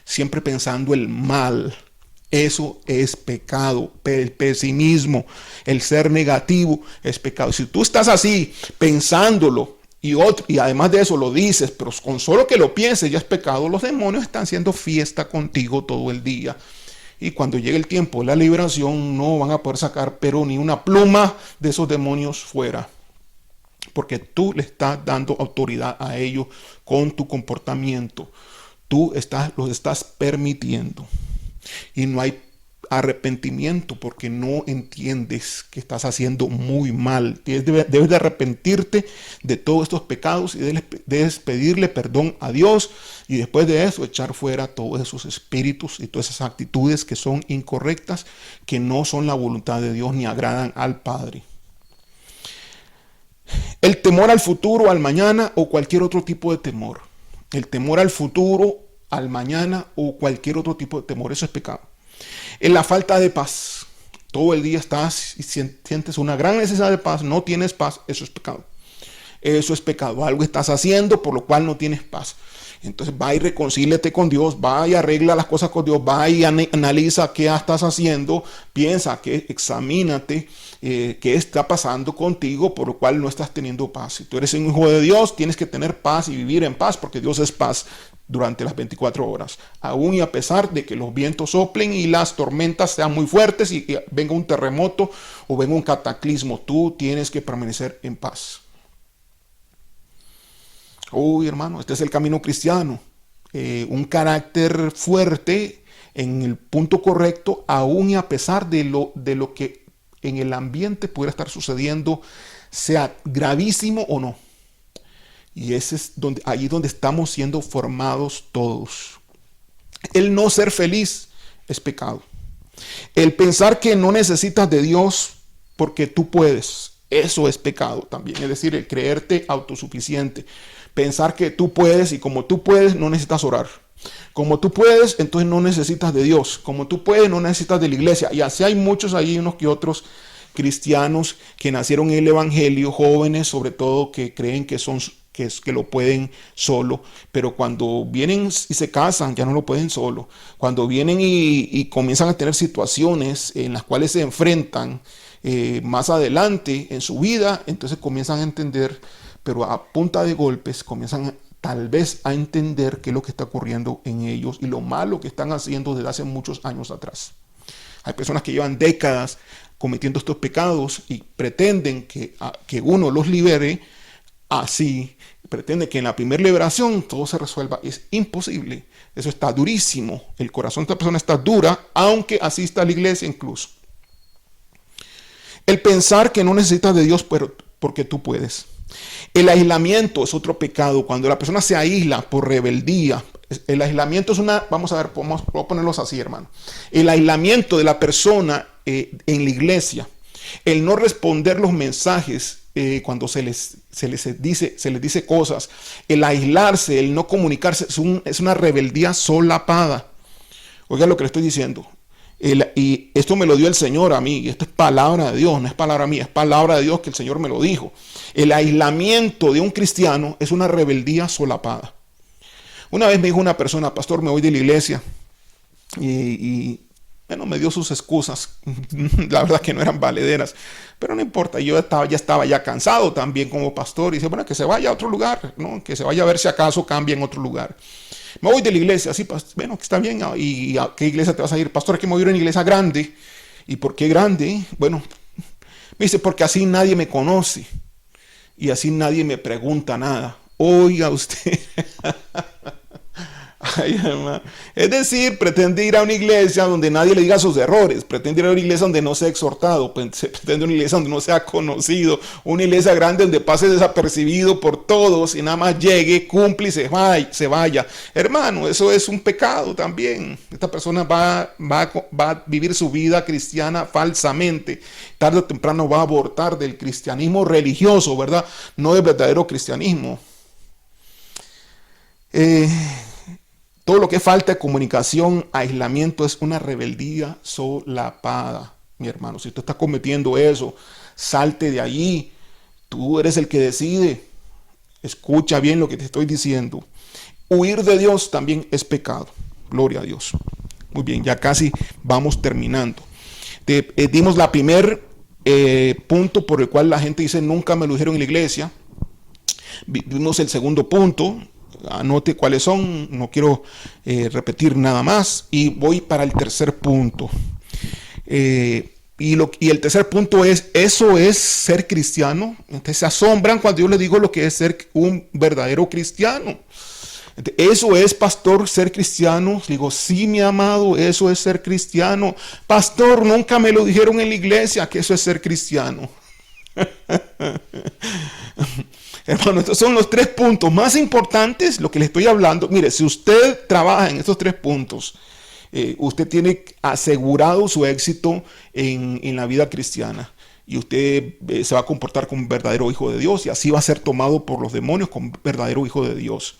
siempre pensando el mal. Eso es pecado. El pesimismo, el ser negativo es pecado. Si tú estás así pensándolo y además de eso lo dices, pero con solo que lo pienses ya es pecado, los demonios están haciendo fiesta contigo todo el día. Y cuando llegue el tiempo de la liberación no van a poder sacar pero ni una pluma de esos demonios fuera. Porque tú le estás dando autoridad a ellos con tu comportamiento. Tú los estás permitiendo. Y no hay arrepentimiento porque no entiendes que estás haciendo muy mal. Debes de arrepentirte de todos estos pecados y debes pedirle perdón a Dios, y después de eso echar fuera todos esos espíritus y todas esas actitudes que son incorrectas, que no son la voluntad de Dios ni agradan al Padre. El temor al futuro, al mañana o cualquier otro tipo de temor. El temor al futuro, al mañana o cualquier otro tipo de temor, eso es pecado. En la falta de paz, todo el día estás y sientes una gran necesidad de paz, no tienes paz, eso es pecado. Eso es pecado, algo estás haciendo por lo cual no tienes paz. Entonces va y reconcíliate con Dios, va y arregla las cosas con Dios, va y analiza qué estás haciendo, piensa, examínate qué está pasando contigo por lo cual no estás teniendo paz. Si tú eres un hijo de Dios, tienes que tener paz y vivir en paz, porque Dios es paz durante las 24 horas, aún y a pesar de que los vientos soplen y las tormentas sean muy fuertes y venga un terremoto o venga un cataclismo, tú tienes que permanecer en paz. Uy, hermano, este es el camino cristiano. Un carácter fuerte en el punto correcto, aún y a pesar de lo que en el ambiente pudiera estar sucediendo, sea gravísimo o no. Y ese es allí donde estamos siendo formados todos. El no ser feliz es pecado. El pensar que no necesitas de Dios porque tú puedes, eso es pecado también. Es decir, el creerte autosuficiente. Pensar que tú puedes, y como tú puedes, no necesitas orar. Como tú puedes, entonces no necesitas de Dios. Como tú puedes, no necesitas de la iglesia. Y así hay muchos ahí, unos que otros cristianos que nacieron en el evangelio, jóvenes sobre todo, que creen que lo pueden solo, pero cuando vienen y se casan ya no lo pueden solo. Cuando vienen y comienzan a tener situaciones en las cuales se enfrentan más adelante en su vida, entonces comienzan a entender, pero a punta de golpes comienzan tal vez a entender qué es lo que está ocurriendo en ellos y lo malo que están haciendo desde hace muchos años atrás. Hay personas que llevan décadas cometiendo estos pecados y pretenden que uno los libere así. Pretende que en la primera liberación todo se resuelva. Es imposible. Eso está durísimo. El corazón de esta persona está dura, aunque asista a la iglesia incluso. El pensar que no necesitas de Dios porque tú puedes. El aislamiento es otro pecado. Cuando la persona se aísla por rebeldía. El aislamiento es vamos a ver, vamos a ponerlos así, hermano. El aislamiento de la persona en la iglesia. El no responder los mensajes cuando se les dice cosas, el aislarse, el no comunicarse, es una rebeldía solapada. Oiga lo que le estoy diciendo. Y esto me lo dio el Señor a mí, y esto es palabra de Dios, no es palabra mía, es palabra de Dios que el Señor me lo dijo. El aislamiento de un cristiano es una rebeldía solapada. Una vez me dijo una persona: pastor, me voy de la iglesia, y bueno, me dio sus excusas, la verdad que no eran valederas, pero no importa, yo ya estaba cansado también como pastor, y dice, bueno, que se vaya a otro lugar, ¿no? Que se vaya a ver si acaso cambia en otro lugar. Me voy de la iglesia, así, bueno, que está bien, ¿y a qué iglesia te vas a ir? Pastor, es que me voy a ir a una iglesia grande. ¿Y por qué grande? Bueno, me dice, porque así nadie me conoce, y así nadie me pregunta nada. Oiga usted. Ay, hermano. Es decir, pretende ir a una iglesia donde nadie le diga sus errores, pretende ir a una iglesia donde no sea exhortado, pretende una iglesia donde no sea conocido, una iglesia grande donde pase desapercibido por todos y nada más llegue, cumple y se vaya. Hermano, eso es un pecado también. Esta persona va a vivir su vida cristiana falsamente. Tarde o temprano va a abortar del cristianismo religioso, ¿verdad? No del verdadero cristianismo. Todo lo que es falta de comunicación, aislamiento, es una rebeldía solapada, mi hermano. Si tú estás cometiendo eso, salte de allí. Tú eres el que decide. Escucha bien lo que te estoy diciendo. Huir de Dios también es pecado. Gloria a Dios. Muy bien, ya casi vamos terminando. Dimos la primer punto por el cual la gente dice nunca me lo dijeron en la iglesia. Vimos el segundo punto. Anote cuáles son, no quiero repetir nada más, y voy para el tercer punto. Y el tercer punto es: ¿eso es ser cristiano? Entonces se asombran cuando yo les digo lo que es ser un verdadero cristiano. ¿Eso es, pastor, ser cristiano? Digo, sí, mi amado, eso es ser cristiano. Pastor, nunca me lo dijeron en la iglesia que eso es ser cristiano. Hermano, estos son los 3 puntos más importantes, lo que le estoy hablando. Mire, si usted trabaja en estos 3 puntos, usted tiene asegurado su éxito en la vida cristiana. Y usted se va a comportar como un verdadero hijo de Dios, y así va a ser tomado por los demonios como un verdadero hijo de Dios,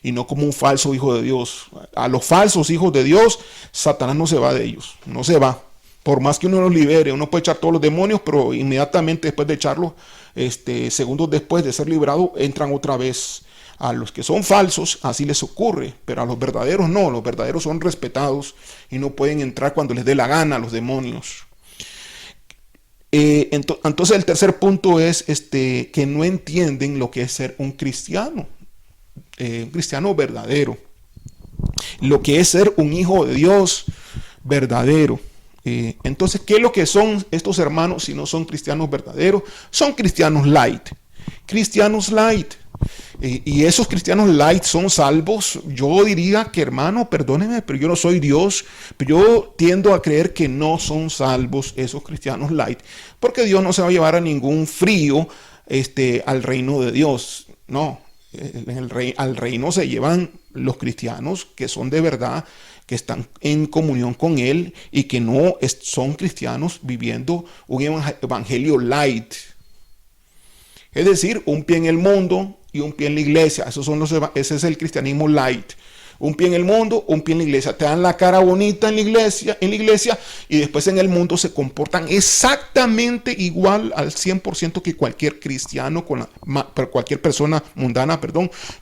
y no como un falso hijo de Dios. A los falsos hijos de Dios, Satanás no se va de ellos, no se va. Por más que uno los libere, uno puede echar todos los demonios, pero inmediatamente después de echarlos, segundos después de ser librado, entran otra vez. A los que son falsos, así les ocurre, pero a los verdaderos no. Los verdaderos son respetados y no pueden entrar cuando les dé la gana a los demonios. Entonces el tercer punto es que no entienden lo que es ser un cristiano verdadero, lo que es ser un hijo de Dios verdadero. Entonces, ¿qué es lo que son estos hermanos si no son cristianos verdaderos? Son cristianos light. Cristianos light. Y esos cristianos light son salvos. Yo diría que, hermano, perdóneme, pero yo no soy Dios. Pero yo tiendo a creer que no son salvos esos cristianos light, porque Dios no se va a llevar a ningún frío al reino de Dios. No, al reino se llevan los cristianos que son de verdad, que están en comunión con Él y que no son cristianos viviendo un evangelio light. Es decir, un pie en el mundo y un pie en la iglesia. Ese es el cristianismo light. Un pie en el mundo, un pie en la iglesia. Te dan la cara bonita en la iglesia y después en el mundo se comportan exactamente igual al 100% que cualquier cristiano, cualquier persona mundana,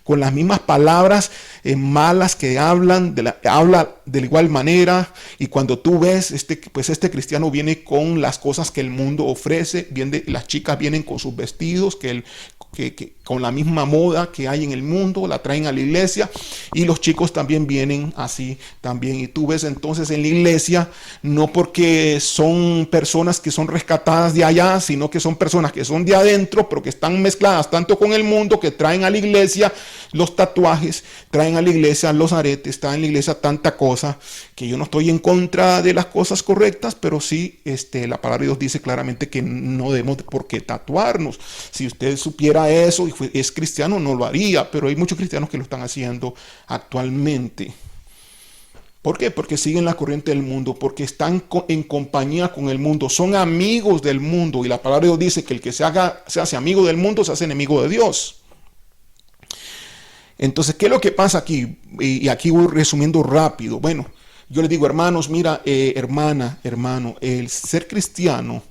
con las mismas palabras malas que habla de igual manera. Y cuando tú ves, pues este cristiano viene con las cosas que el mundo ofrece. Las chicas vienen con sus vestidos, que con la misma moda que hay en el mundo, la traen a la iglesia, y los chicos también vienen así también. Y tú ves entonces en la iglesia, no porque son personas que son rescatadas de allá, sino que son personas que son de adentro, pero que están mezcladas tanto con el mundo, que traen a la iglesia los tatuajes, traen a la iglesia los aretes, traen a la iglesia tanta cosa, que yo no estoy en contra de las cosas correctas, pero sí la palabra de Dios dice claramente que no debemos por qué tatuarnos. Si usted supiera eso y es cristiano, no lo haría, pero hay muchos cristianos que lo están haciendo actualmente. ¿Por qué? Porque siguen la corriente del mundo, porque están en compañía con el mundo, son amigos del mundo, y la palabra de Dios dice que el que se hace amigo del mundo se hace enemigo de Dios. Entonces, ¿qué es lo que pasa aquí? Y aquí voy resumiendo rápido. Bueno, yo les digo, hermanos, mira, hermano, el ser cristiano,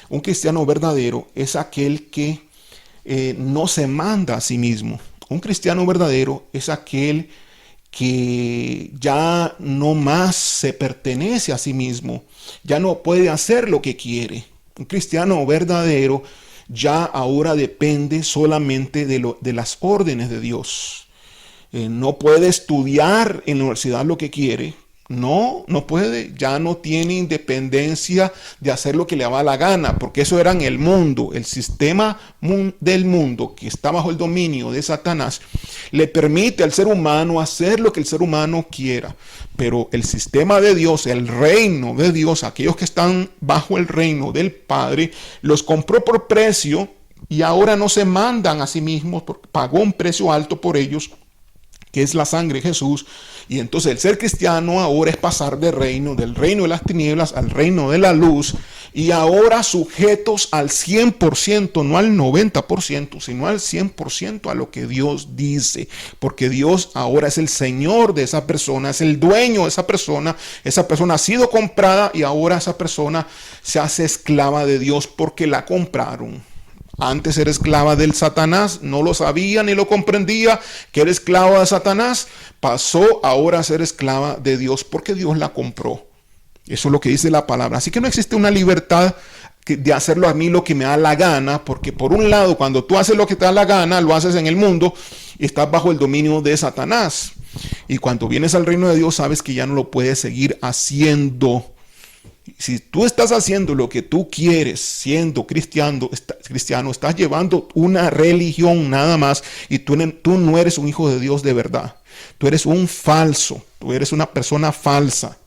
un cristiano verdadero, es aquel que no se manda a sí mismo. Un cristiano verdadero es aquel que ya no más se pertenece a sí mismo, ya no puede hacer lo que quiere. Un cristiano verdadero ya ahora depende solamente de las órdenes de Dios. No puede estudiar en la universidad lo que quiere. No puede, ya no tiene independencia de hacer lo que le va la gana, porque eso era en el mundo. El sistema del mundo, que está bajo el dominio de Satanás, le permite al ser humano hacer lo que el ser humano quiera. Pero el sistema de Dios, el reino de Dios, aquellos que están bajo el reino del Padre, los compró por precio y ahora no se mandan a sí mismos, porque pagó un precio alto por ellos, que es la sangre de Jesús. Y entonces el ser cristiano ahora es pasar del reino de las tinieblas al reino de la luz, y ahora sujetos al 100%, no al 90%, sino al 100% a lo que Dios dice, porque Dios ahora es el Señor de esa persona, es el dueño de esa persona ha sido comprada, y ahora esa persona se hace esclava de Dios porque la compraron. Antes era esclava del Satanás, no lo sabía ni lo comprendía que era esclava de Satanás. Pasó ahora a ser esclava de Dios porque Dios la compró. Eso es lo que dice la palabra. Así que no existe una libertad de hacerlo a mí lo que me da la gana, porque por un lado, cuando tú haces lo que te da la gana, lo haces en el mundo y estás bajo el dominio de Satanás. Y cuando vienes al reino de Dios, sabes que ya no lo puedes seguir haciendo. Si tú estás haciendo lo que tú quieres, siendo cristiano, estás llevando una religión nada más, y tú no eres un hijo de Dios de verdad. Tú eres un falso, tú eres una persona falsa.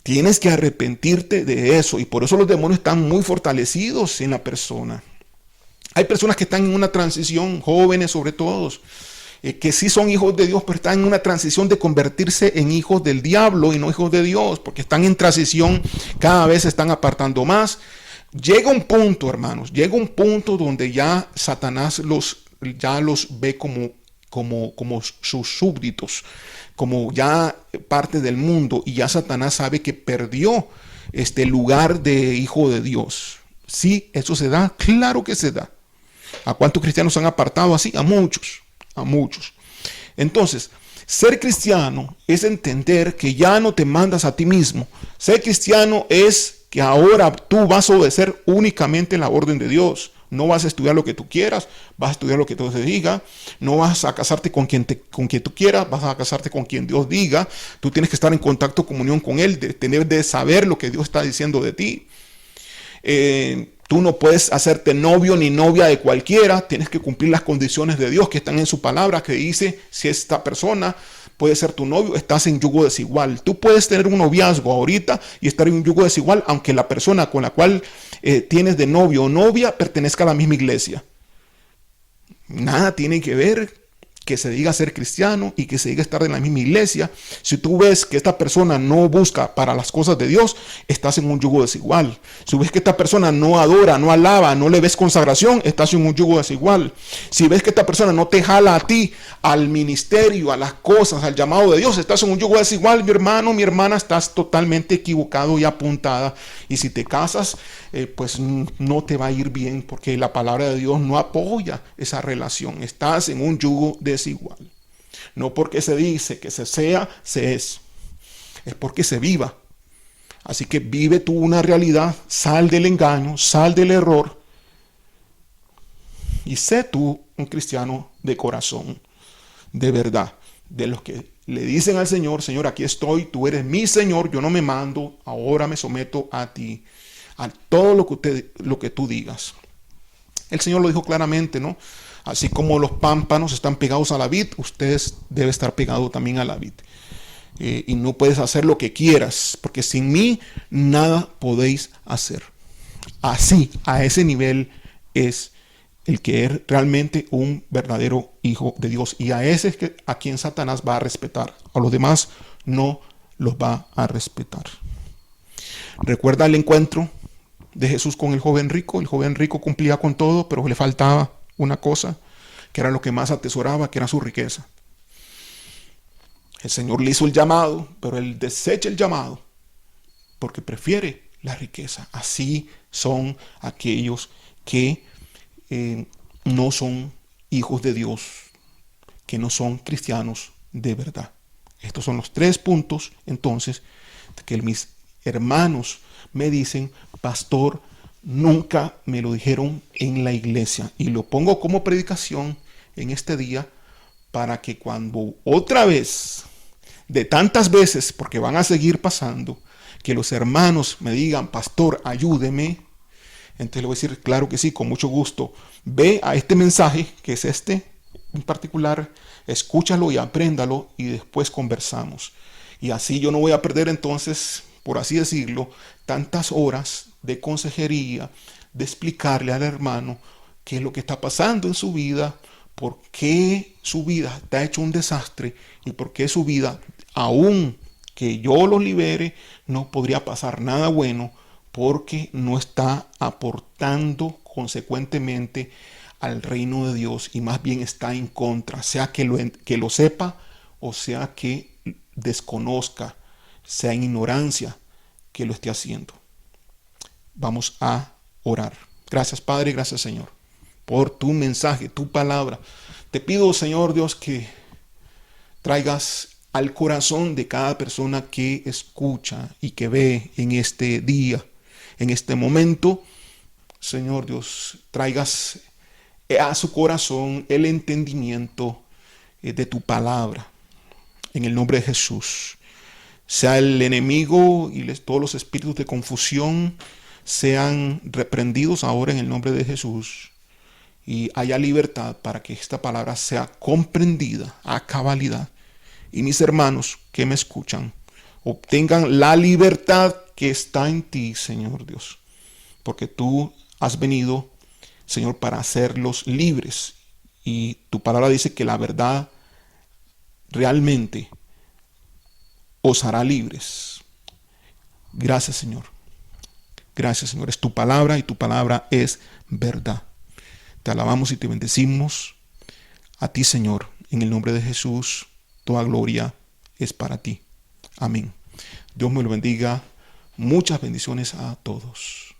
Tienes que arrepentirte de eso y por eso los demonios están muy fortalecidos en la persona. Hay personas que están en una transición, jóvenes sobre todo, que sí son hijos de Dios, pero están en una transición de convertirse en hijos del diablo y no hijos de Dios, porque están en transición, cada vez se están apartando más. Llega un punto, hermanos, llega un punto donde ya Satanás ya los ve como sus súbditos, como ya parte del mundo, y ya Satanás sabe que perdió este lugar de hijo de Dios. Sí, eso se da, claro que se da. ¿A cuántos cristianos se han apartado así? A muchos, a muchos. Entonces, ser cristiano es entender que ya no te mandas a ti mismo. Ser cristiano es que ahora tú vas a obedecer únicamente la orden de Dios. No vas a estudiar lo que tú quieras, vas a estudiar lo que Dios te diga, no vas a casarte con quien tú quieras, vas a casarte con quien Dios diga. Tú tienes que estar en contacto, comunión con Él, de saber lo que Dios está diciendo de ti. Tú no puedes hacerte novio ni novia de cualquiera, tienes que cumplir las condiciones de Dios que están en su palabra, que dice, si esta persona puede ser tu novio, estás en yugo desigual. Tú puedes tener un noviazgo ahorita y estar en un yugo desigual, aunque la persona con la cual tienes de novio o novia pertenezca a la misma iglesia. Nada tiene que ver que se diga ser cristiano y que se diga estar en la misma iglesia. Si tú ves que esta persona no busca para las cosas de Dios, estás en un yugo desigual. Si ves que esta persona no adora, no alaba, no le ves consagración, estás en un yugo desigual. Si ves que esta persona no te jala a ti, al ministerio, a las cosas, al llamado de Dios, estás en un yugo desigual, mi hermano, mi hermana, estás totalmente equivocado y apuntada. Y si te casas, pues no te va a ir bien, porque la palabra de Dios no apoya esa relación. Estás en un yugo desigual. No porque se dice que se sea, se es porque se viva. Así que vive tú una realidad, sal del engaño, sal del error y sé tú un cristiano de corazón, de verdad, de los que le dicen al Señor, Señor, aquí estoy, tú eres mi Señor, yo no me mando, ahora me someto a ti, a todo lo que tú digas. El Señor lo dijo claramente, ¿no? Así como los pámpanos están pegados a la vid, ustedes deben estar pegados también a la vid. Y no puedes hacer lo que quieras, porque sin mí nada podéis hacer. Así, a ese nivel es el que es realmente un verdadero hijo de Dios. Y a ese es a quien Satanás va a respetar. A los demás no los va a respetar. Recuerda el encuentro de Jesús con el joven rico. El joven rico cumplía con todo, pero le faltaba una cosa, que era lo que más atesoraba, que era su riqueza. El Señor le hizo el llamado, pero él desecha el llamado porque prefiere la riqueza. Así son aquellos que no son hijos de Dios, que no son cristianos de verdad. Estos son los 3 puntos, entonces, que mis hermanos me dicen, pastor, nunca me lo dijeron en la iglesia. Y lo pongo como predicación en este día para que cuando otra vez, de tantas veces, porque van a seguir pasando, que los hermanos me digan, pastor, ayúdeme. Entonces le voy a decir, claro que sí, con mucho gusto. Ve a este mensaje, que es este en particular, escúchalo y apréndalo y después conversamos. Y así yo no voy a perder entonces, por así decirlo, tantas horas de consejería, de explicarle al hermano qué es lo que está pasando en su vida, por qué su vida está hecho un desastre y por qué su vida, aun que yo lo libere, no podría pasar nada bueno porque no está aportando consecuentemente al reino de Dios y más bien está en contra, sea que lo sepa o sea que desconozca, sea en ignorancia que lo esté haciendo. Vamos a orar. Gracias, Padre, gracias, Señor, por tu mensaje, tu palabra. Te pido, Señor Dios, que traigas al corazón de cada persona que escucha y que ve en este día, en este momento, Señor Dios, traigas a su corazón el entendimiento de tu palabra. En el nombre de Jesús. Sea el enemigo y todos los espíritus de confusión sean reprendidos ahora en el nombre de Jesús. y haya libertad para que esta palabra sea comprendida a cabalidad. Y mis hermanos que me escuchan obtengan la libertad que está en ti, Señor Dios. Porque tú has venido, Señor, para hacerlos libres. Y tu palabra dice que la verdad realmente os hará libres. Gracias, Señor. Gracias, Señor. Es tu palabra y tu palabra es verdad. Te alabamos y te bendecimos. A ti, Señor, en el nombre de Jesús, toda gloria es para ti. Amén. Dios me lo bendiga. Muchas bendiciones a todos.